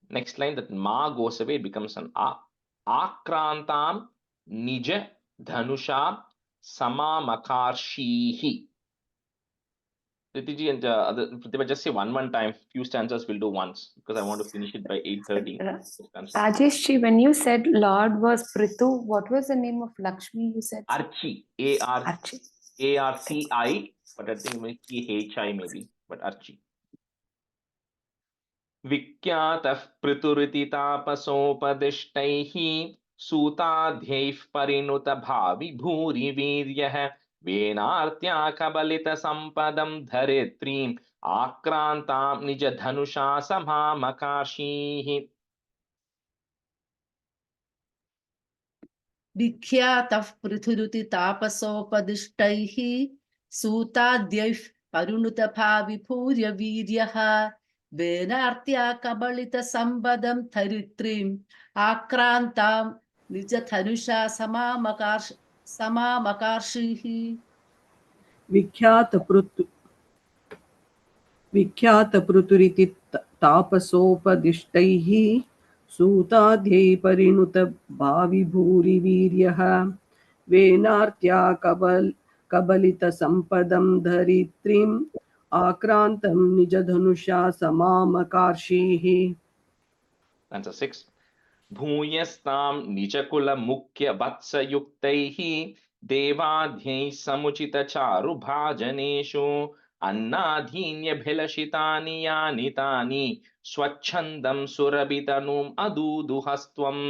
B: Next line, that Ma goes away, it becomes an A. Akrantam Nija Dhanusha Samamakarshihi. Pritiji and other Pratibha, just say one time. Few stanzas we'll do once because I want to finish it by 8:30.
G: Rajesh, when you said Lord was Prithu, what was the name of Lakshmi you said?
B: Archi.
G: Archi.
B: ARCI, but I think maybe HI maybe, but Archi. विख्यातः पृथुरिति तापसोपदिष्टैः सूताध्यैः परिणुतभावि भूरिवीर्यः वेनार्त्या कबलितसम्पदं धरित्रीम् आक्रान्तां निजधनुषा समामकार्षीः.
K: विख्यातः पृथुरुति तापसोपदिष्टैः सूताद्यैः परिणुतभाविभूर्यवीर्यः वेनार्त्या कबलितसम्पदं धरित्रीम् आक्रान्तां निजधनुषा समामकार्षीः.
L: विख्यातपृथुरिति तापसोपदिष्टैः सूताद्यै परिणुतभाविभूरिवीर्यः वेनार्त्या कबलितसम्पदं धरित्रीम् आक्रान्तं निजधनुषा समामकार्षीः.
B: Answer 6. भूयस्तां निजकुलमुख्यवत्सयुक्तैः देवाध्यैः समुचितचारुभाजनेषु अन्नाधीन्यभिलषितानि यानि तानि स्वच्छन्दं सुरभितनुम् अदूदुहस्त्वम्.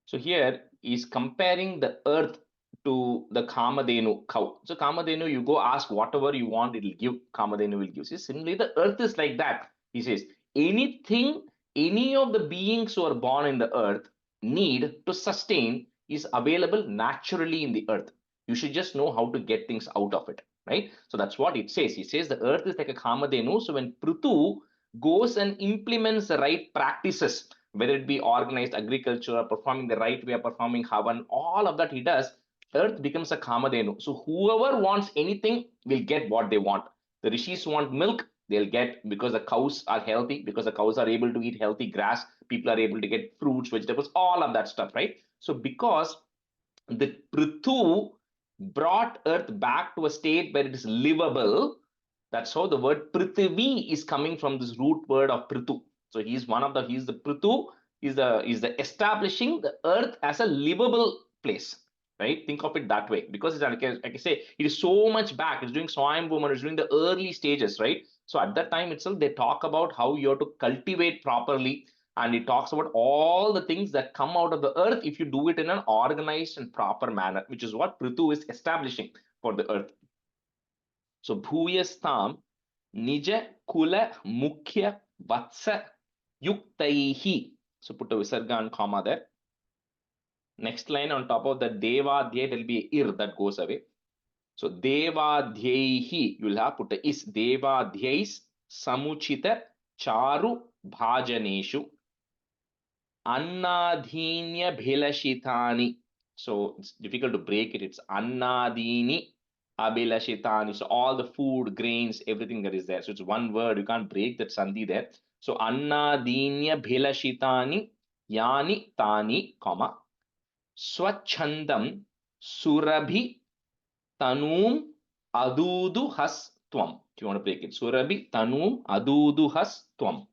B: So here is comparing the earth to the Kamadhenu cow. So Kamadhenu, you go ask whatever you want, it will give. Kamadhenu will give. See, similarly, the earth is like that. He says, anything, any of the beings who are born in the earth need to sustain is available naturally in the earth. You should just know how to get things out of it, right? So that's what it says. He says the earth is like a Kamadhenu. So when Prithu goes and implements the right practices, whether it be organized agriculture or performing the right way of performing Havan, all of that he does, earth becomes a Kamadhenu. So whoever wants anything will get what they want. The rishis want milk, they'll get because the cows are healthy, because the cows are able to eat healthy grass, people are able to get fruits, vegetables, all of that stuff, right? So because the Prithu brought earth back to a state where it is livable, that's how the word Prithvi is coming from this root word of Prithu. So he's the Prithu, is the establishing the earth as a livable place, right? Think of it that way, because it's like I say, it is so much back. It's doing Swayambhuma, it's doing the early stages, right? So at that time itself, they talk about how you have to cultivate properly, and it talks about all the things that come out of the earth if you do it in an organized and proper manner, which is what Prithu is establishing for the earth. So Bhuyastam Nija Kula Mukhya Vatsa Yuktaihi. So put a visarga and comma there. Next line on top of the Devadhyay, there will be a ir that goes away. So Devadhyehi, you will have put a is. Devadhyais Samuchita Charu Bhajaneshu Annadhinya Bhilashitani. So it's difficult to break it. It's Annadini Abhilashitani. So all the food, grains, everything that is there. So it's one word. You can't break that sandhi there. So Annadinya Bhilashitani Yani Tani, comma. Swachandam Surabhi Tanum Adudu Hastwam. If you want to break it. Surabhi Tanum Adudu Hastwam.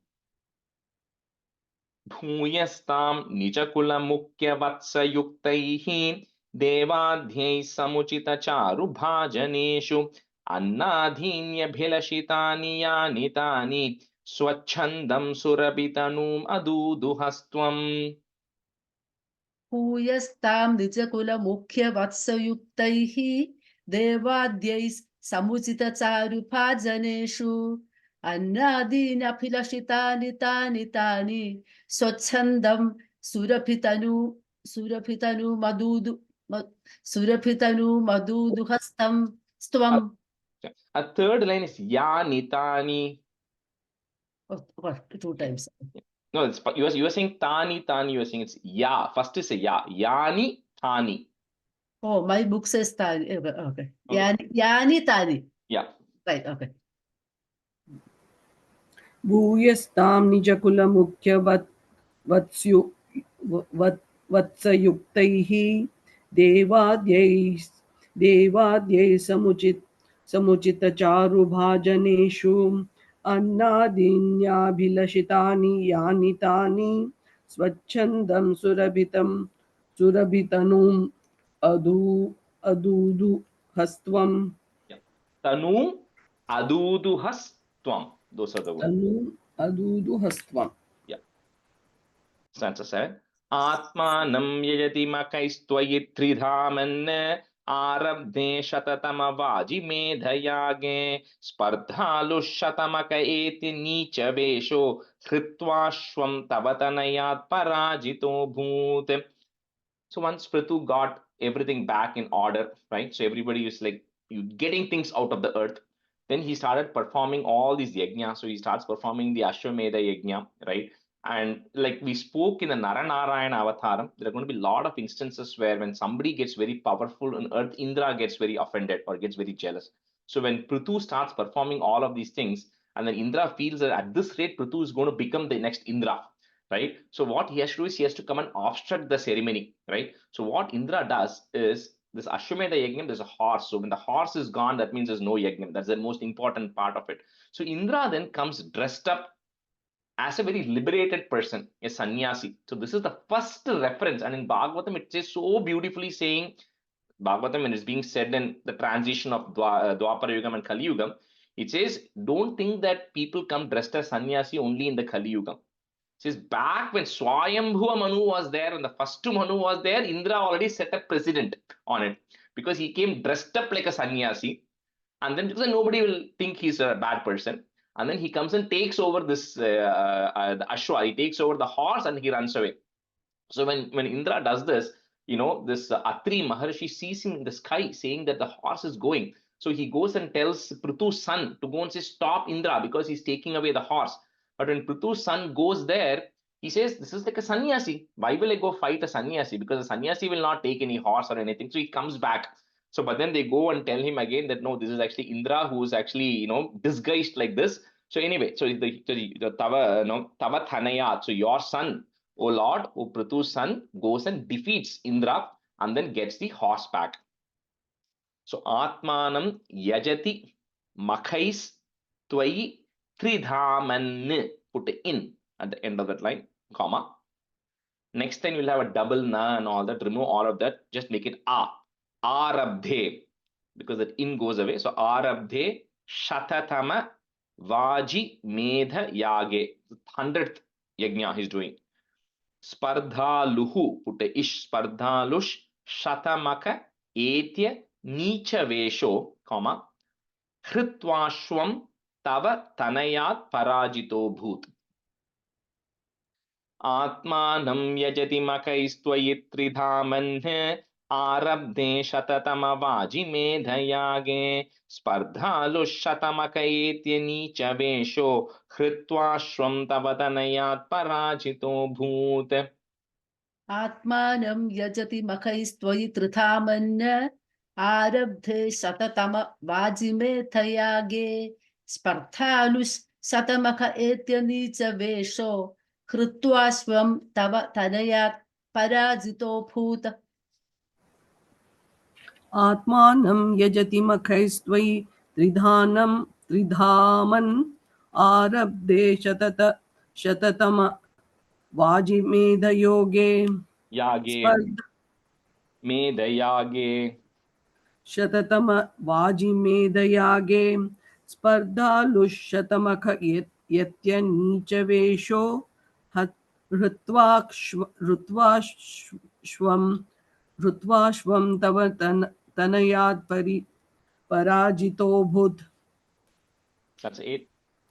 B: Bhuyastam Nijakulamukhyavatsayuktaihi Devadhyai Samuchita Charu Bhajaneshu Annadhinyabhilashitani Yani Tani Swachandam Surabitanum Aduduhastvam.
K: Bhuyastam Nijakulamukhyavatsyuktaiः Devadhyais Samuchita Charu Bhajaneshu Annadhinyabhilashitani Tani Swachandam Surabhitanu Maduduhastam Stvam.
B: A third line is Yani Tani.
K: Oh, two times.
B: No, it's, you are saying Tani, you are saying it's Ya. First is a Ya. Yani, Tani.
K: Oh, my book says Tani. Okay. Yani, Tani.
B: Yeah.
K: Right, okay.
L: Bhuyastam Nijakulamukhyavatsyuktaihi Devadhyai समुचितचारुभाजनेषु अन्नादीन्याभिलषितानि यानि तानि स्वच्छन्दं सुरभितनुम् अदूदुहस्त्वम्.
B: Tanum aduduhastvam. Those are the words.
L: Tanum aduduhastvam.
B: Yeah. Stanza 7. Atmanam yajati makaistvayi tridhaman आरब्धे शततमवाजि मेधयागे स्पर्धालुशतमक एति नीच वेशो हृत्वाश्वं तव तनयात् पराजितो भूत्. So once Prithu got everything back in order, right? So everybody is like getting things out of the earth. Then he started performing all these yajna. So he starts performing the Ashwamedha yajna, right? And like we spoke in the Narayaneyam Avataram, there are going to be a lot of instances where when somebody gets very powerful on earth, Indra gets very offended or gets very jealous. So when Prithu starts performing all of these things, and then Indra feels that at this rate, Prithu is going to become the next Indra, right? So what he has to do is he has to come and obstruct the ceremony, right? So what Indra does is this Ashwamedha Yajnam, there's a horse. So when the horse is gone, that means there's no Yajnam. That's the most important part of it. So Indra then comes dressed up as a very liberated person, a sannyasi. So this is the first reference. And in Bhagavatam, it says so beautifully saying, Bhagavatam, when it's being said in the transition of Dwapara Yugam and Kali Yugam, it says, don't think that people come dressed as sannyasi only in the Kali Yugam. It says back when Swayambhuva Manu was there and the first Manu was there, Indra already set a precedent on it because he came dressed up like a sannyasi, and then because nobody will think he's a bad person, and then he comes and takes over this the Ashwa, he takes over the horse and he runs away. So when Indra does this, this Atri Maharshi sees him in the sky saying that the horse is going. So he goes and tells Prithu's son to go and say, stop Indra, because he's taking away the horse. But when Prithu's son goes there, he says, this is like a sannyasi. Why will I go fight a sannyasi? Because a sannyasi will not take any horse or anything. So he comes back. So, but then they go and tell him again that, no, this is actually Indra who is actually, disguised like this. So anyway, so the Tava Thanayat, so your son, O Lord, O Prithu's son, goes and defeats Indra and then gets the horse back. So Atmanam yajati makhais tvai tridhaman. Put in at the end of that line, comma. Next time you'll have a double na and all that. Remove all of that. Just make it a. Arabdhe. Because that in goes away. So Arabdhe shatatama vaji medha yage. 100th yajna he's doing. Spardhaluhu, put a ish, spardhalush shatamaka etya nicha vesho, comma, hritvashwam tava tanayat parajito bhut. Atmanam yajati makaistvayi tridhaman आरब्धे शततमवाजि मेधयागे स्पर्धालुशतमकैत्य नीच वेशो हृत्वाश्वं तव तनयात् पराजितो भूत्.
K: आत्मानं यजति मखैस्त्वयि त्रिधामन् आरब्धे शततमवाजिमेधयागे स्पर्धालुशतमक एत्य नीच वेशो हृत्वाश्वं तव तनयात् पराजितो भूत्.
L: Atmanam yajati makhaiस्त्वयि tridhaman arabde shatatama vajimedha yoge
B: medayage
L: shatatama vajimedayage spardhalushatamakha yatya nicha vesho hrutvashvam tava tanayat parajito bhut.
B: That's it.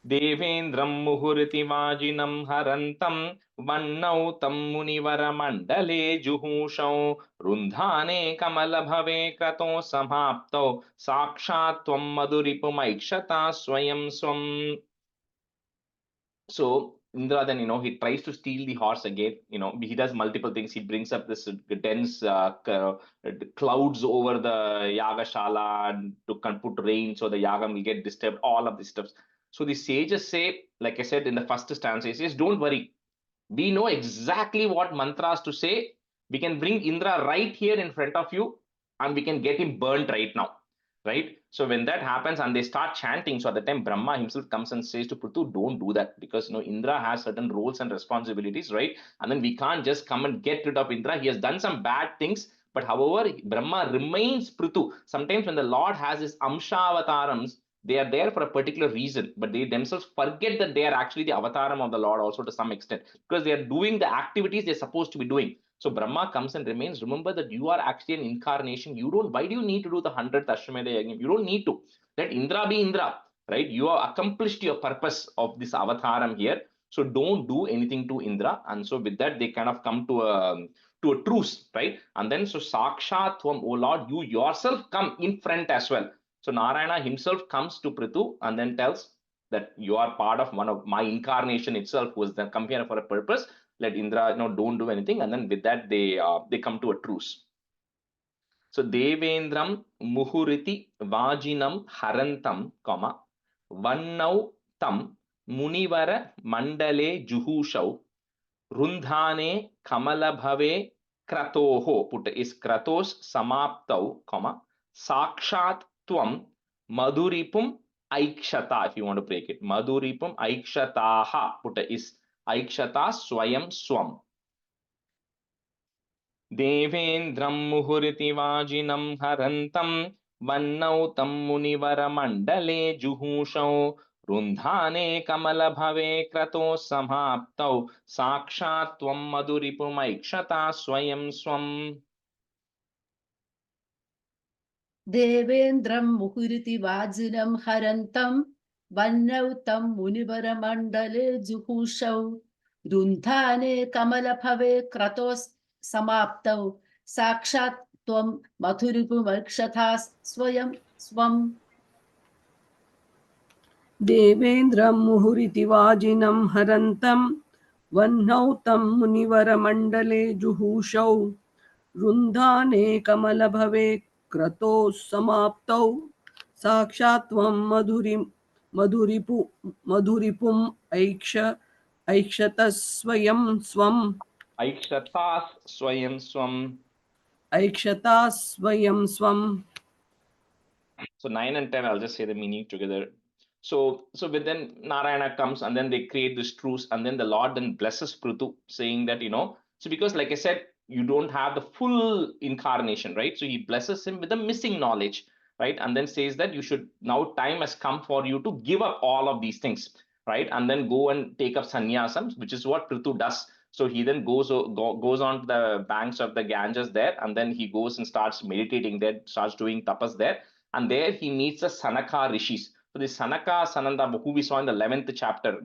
B: Devendram muhuriti vajinam harantam vannautam munivara mandale juhushau rundhane kamala bhave krato samhapto sakshatvam maduripu maikshata swayam swam. So Indra then, he tries to steal the horse again. He does multiple things. He brings up this dense clouds over the Yagashala to put rain so the Yagam will get disturbed, all of these stuff. So the sages say, like I said in the first stanza, he says, don't worry. We know exactly what mantras to say. We can bring Indra right here in front of you and we can get him burnt right now. right? So when that happens and they start chanting, so at the time Brahma himself comes and says to Prithu, don't do that, because Indra has certain roles and responsibilities, right? And then we can't just come and get rid of Indra. He has done some bad things, but however, Brahma remains Prithu. Sometimes when the Lord has his Amsha avatarams, they are there for a particular reason, but they themselves forget that they are actually the avataram of the Lord also to some extent, because they are doing the activities they're supposed to be doing. So Brahma comes and remains. Remember that you are actually an incarnation. Why do you need to do the 100th Ashwamedha Yajna? You don't need to. Let Indra be Indra, right? You have accomplished your purpose of this avataram here. So don't do anything to Indra. And so with that, they kind of come to a truce, right? And then so Sakshat Tvam, oh Lord, you yourself come in front as well. So Narayana himself comes to Prithu and then tells that you are part of one of my incarnation itself, who has then come here for a purpose. Let Indra, don't do anything. And then with that, they come to a truce. So Devendram Muhuriti Vajinam Harantam, Vannau Tam Munivara Mandale Juhushau Rundhane Kamalabhave Kratoho, put is Kratos Samaptau, Sakshat Tvam Madhuripum Aikshata, if you want to break it. Madhuripum Aikshataha, put is Aikshata Swayam Swam. Devendram Muhuriti Vajinam Harantam Vannau Tam Munivara Mandale Juhushau Rundhane Kamalabhave Krato Samaptau Sakshat Tvam Madhuripum Aikshata Swayam Swam.
K: Devendram Muhuriti Vajinam Harantam Vannau Tam Munivara Mandale Juhushau Rundhane Kamalabhave Kratos Samaptau Sakshat Tvam Madhuripum Aikshata Swayam Swam.
L: Devendram Muhuriti Vajinam Harantam Vannau Tam Munivara Mandale Juhushau Rundhane Kamalabhave Krato Samaptau Sakshatvam Madhuripum Aikshatasvayam Swam.
B: Aikshatas Swayam Swam.
L: Aikshatasvayam Swam.
B: So 9 and 10, I'll just say the meaning together. So but then Narayana comes and then they create this truce, and then the Lord then blesses Prithu, saying that, so because like I said, you don't have the full incarnation, right? So he blesses him with the missing knowledge, right? And then says that you should, now time has come for you to give up all of these things, right? And then go and take up sannyasam, which is what Prithu does. So he then goes on to the banks of the Ganges there, and then he goes and starts meditating there, starts doing tapas there. And there he meets the Sanaka Rishis. So the Sanaka, Sananda, who we saw in the 11th chapter,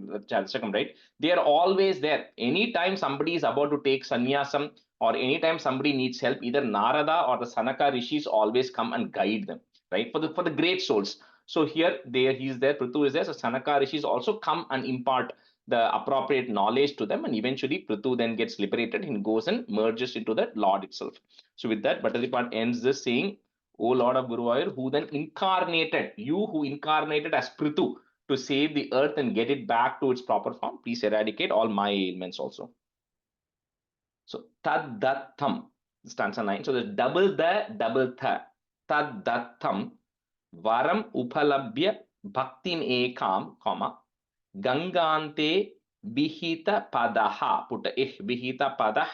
B: right? They are always there. Anytime somebody is about to take sannyasam or anytime somebody needs help, either Narada or the Sanaka Rishis always come and guide them, right? For the great souls. So here he's there, Prithu is there. So Sanaka Rishis also come and impart the appropriate knowledge to them, and eventually Prithu then gets liberated and goes and merges into the Lord itself. So with that, Bhattacharya ends this saying, O Lord of Guruvayur, who then incarnated, you who incarnated as Prithu to save the earth and get it back to its proper form, please eradicate all my ailments also. So tad dattam, stanza 9. So there's double the, double tha. Tad dattam varam upalabhya bhaktim ekam, gangante bihita padaha, put bihita padah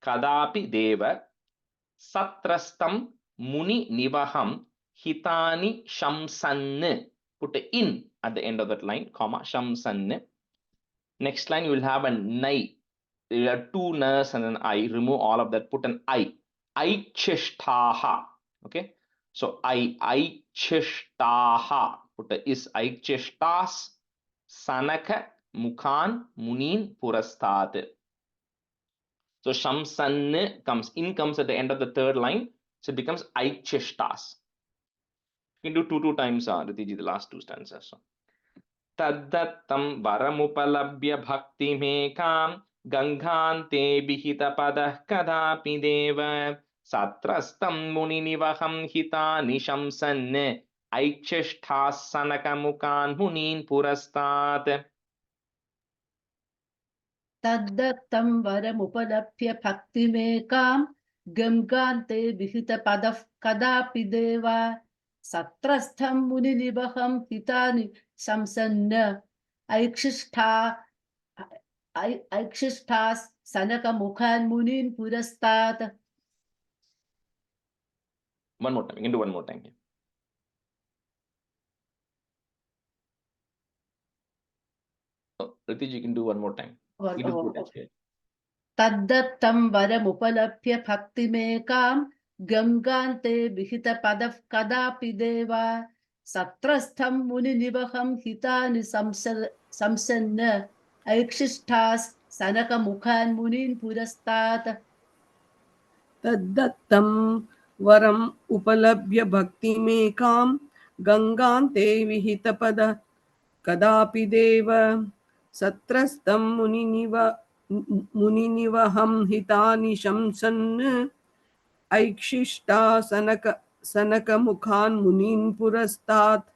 B: kadapi deva satrastam muni nivaham hitani shamsanne, put in at the end of that line, shamsanne. Next line you will have a nai. There are two nas and an I. Remove all of that, put an I. Aichishtaha. Okay. So Aichishtaha. Put a is Aichishtas Sanaka Mukan Munin Purastat. So Shamsan comes at the end of the third line. So it becomes Aichishtas. You can do two times, Ritiji, the last two stanzas. So. Taddattam varamupalabhya bhaktimekam gangante bihita padah kadapi deva satrastam muninivaham hitani shamsanne aikshishthas sanakamukan munin purastat.
K: Taddattam varamupalabhya bhaktimekam gangante bihita padah kadapi deva Satrastham muninibaham hitani samsanna aikshishthas sanaka mukhan munin purastat.
B: One more time. You can do one more time here. Ritesh, you can do one more time. You do two times here.
K: Taddattam varamupalabhya bhaktimekam gangante vihita padav kadapi deva satrastham muninibaham hitani samsanna aikshishthas sanaka mukhan munin purastat.
L: तद्दत्तं वरम् उपलभ्य भक्तिमेकां गङ्गान्ते विहितपद कदापि देव सत्रस्तं मुनिनिवहं हितानि शंसन् सनकमुखान् मुनीन् पुरस्तात्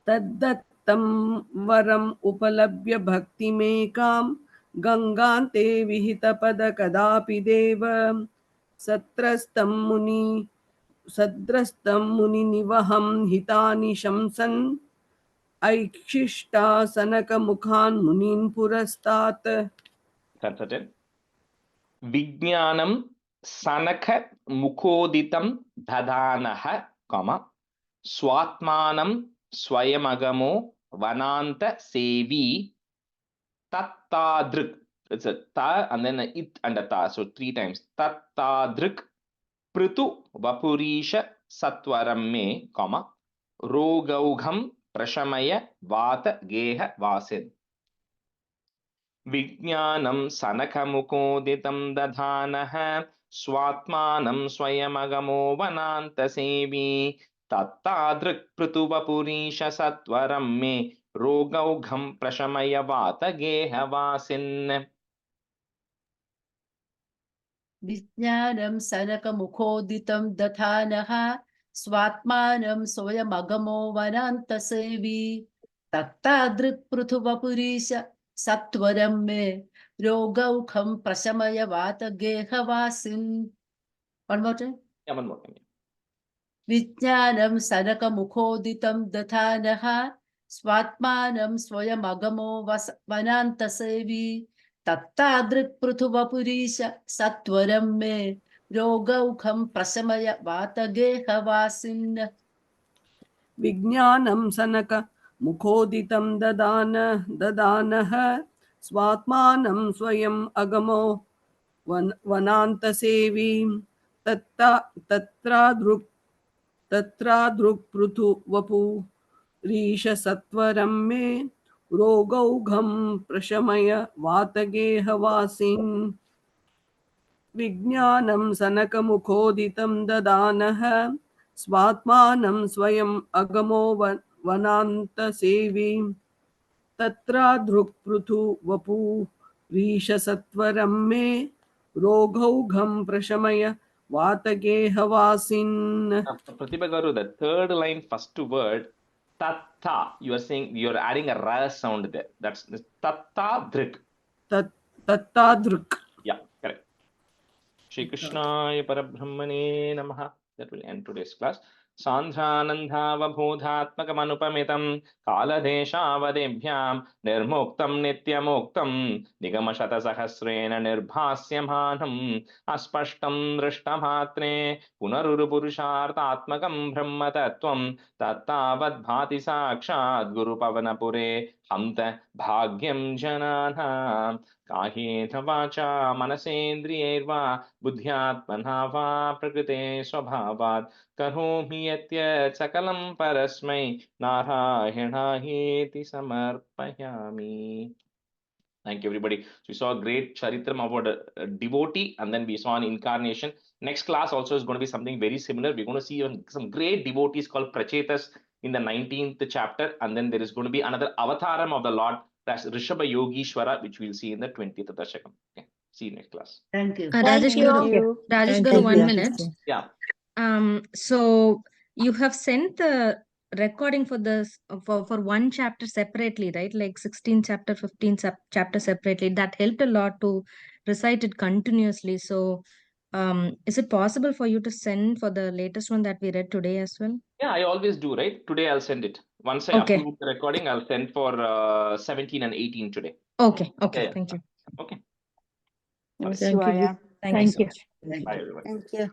L: तद्दत्तं वरम् उपलभ्य भक्तिमेकां गङ्गान्ते विहितपद कदापि देव सत्रस्तं मुनिनिवहं हितानि शंसन् ऐक्षिष्टासनकमुखान् मुनीन् पुरस्तात्.
B: Vijnanam sanaka mukhoditam dadanaha, swatmanam swayamagamo vananta sevi tattadrik. It's a ta and then a it and a ta. So 3 times. Tattadrik prutu vapurisha satvaram me, rogaugham prashamaya vata geha vasin. Vijnanam sanakamukhoditam dadhanaha swatmanam swayamagamo vananta sevi tattadrik prutuvapurisha satvaram me rogaugham prashamaya vata geha vasin.
K: Vijnanam sanaka mukhoditam dathanaha swatmanam soyamagamo vananta sevi tattadrik pruthuvapurisha satvaram me rogaukham prasamaya vata gehavasin. One more time.
B: Yeah, one more time.
K: Vijnanam sanaka mukhoditam dathanaha swatmanam swayamagamo vananta sevi tattadrik pruthuvapurisha satvaram me rogaukham prasamaya vata gehavasin.
L: विज्ञानं सनक मुखोदितं ददानः स्वात्मानं स्वयम् अगमो वनान्तसेवी तत्रादृक्पृथु वपुरीशसत्वरं मे रोगौघं प्रशमय वातगेहवासिन्. विज्ञानं सनकमुखोदितं ददानः स्वात्मानं स्वयम् अगमो वनान्तसेवी तत्रादृक्पृथु वपुरीशसत्वरं मे रोगौघं प्रशमय वातगेहवासिन्.
B: Pratibha Garu, the third line, first word, tatta. You are saying you are adding a ra sound there. That's tatta drik.
L: Tatta drik.
B: Yeah, correct. Shri Krishnaya Parabrahmane Namaha. That will end today's class. Sandhanandhavabodhatmakamanupamitam kaladeshavadebhyam nirmuktam nityamuktam nigamashatasahasrena nirbhasyamanam aspashtam drishtamatre punarurupurushartatmakam brahmatattvam tattavadbhati sakshat gurupavanapure hamta bhagyam jananam कायेन वाचा मनसेन्द्रियैर्वा बुद्ध्यात्मना वा प्रकृते स्वभावात् करोमि यत् सकलं परस्मै नारायणायेति समर्पयामि. Thank you, everybody. So we saw a great charitram about a devotee, and then we saw an incarnation. Next class also is going to be something very similar. We're going to see some great devotees called Prachetas in the 19th chapter, and then there is going to be another avataram of the Lord, that's Rishabha Yogishwara, which we'll see in the 20th Dasakam. Okay. See you next class.
K: Thank you.
J: Rajesh Garu, Rajesh Garu, 1 minute.
B: Yeah.
J: So you have sent the recording for this for one chapter separately, right? Like 16 chapter, 15 chapter separately. That helped a lot to recite it continuously. So Is it possible for you to send for the latest one that we read today as well?
B: Yeah, I always do, right? Today I'll send it. Once I
J: Okay.
B: upload the recording, I'll send for 17 and 18 today.
J: Okay. Okay.
B: Yeah, yeah.
J: Thank you.
B: Okay.
E: Thank you.
J: Thank you so
B: Bye,
J: much.
B: everyone.
H: Thank you.